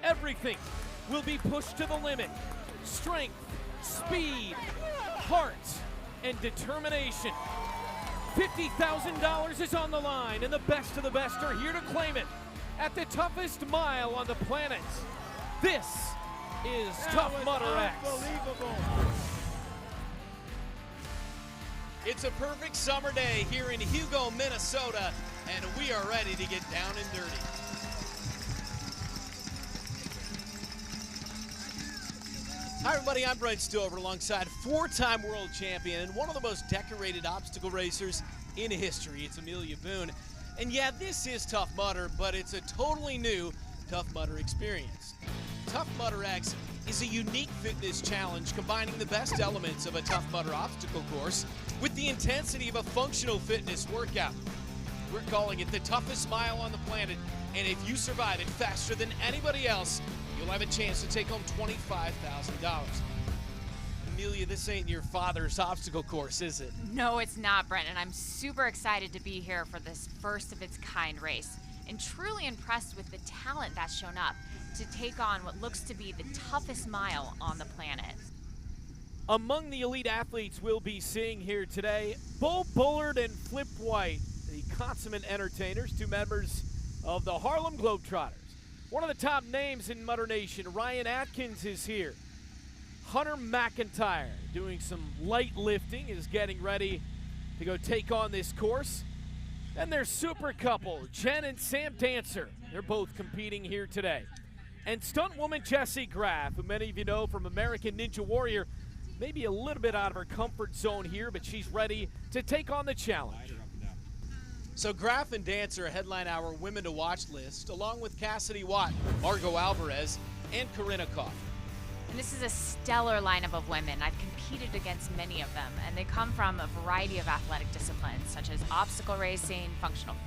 Everything will be pushed to the limit. Strength, speed, heart, and determination. $50,000 is on the line, and the best of the best are here to claim it at the toughest mile on the planet. This is Tough Mudder X. It's a perfect summer day here in Hugo, Minnesota, and we are ready to get down and dirty. Hi everybody, I'm Brent Stover alongside four-time world champion and one of the most decorated obstacle racers in history. It's Amelia Boone. And yeah, this is Tough Mudder, but it's a totally new Tough Mudder experience. Tough Mudder X is a unique fitness challenge combining the best elements of a Tough Mudder obstacle course with the intensity of a functional fitness workout. We're calling it the toughest mile on the planet, and if you survive it faster than anybody else, you'll have a chance to take home $25,000. Amelia, this ain't your father's obstacle course, is it? No, it's not, Brent, and I'm super excited to be here for this first of its kind race, and truly impressed with the talent that's shown up to take on what looks to be the toughest mile on the planet. Among the elite athletes we'll be seeing here today, Bo Bullard and Flip White, the consummate entertainers, two members of the Harlem Globetrotters. One of the top names in Mudder Nation, Ryan Atkins, is here. Hunter McIntyre, doing some light lifting, is getting ready to go take on this course. And their super couple, Jen and Sam Dancer. They're both competing here today. And stunt woman Jessie Graff, who many of you know from American Ninja Warrior, maybe a little bit out of her comfort zone here, but she's ready to take on the challenge. So Graff and Dancer headline our Women to Watch list, along with Cassidy Watt, Margot Alvarez, and Corinna Koff. And this is a stellar lineup of women. I've competed against many of them, and they come from a variety of athletic disciplines, such as obstacle racing, functional fitness,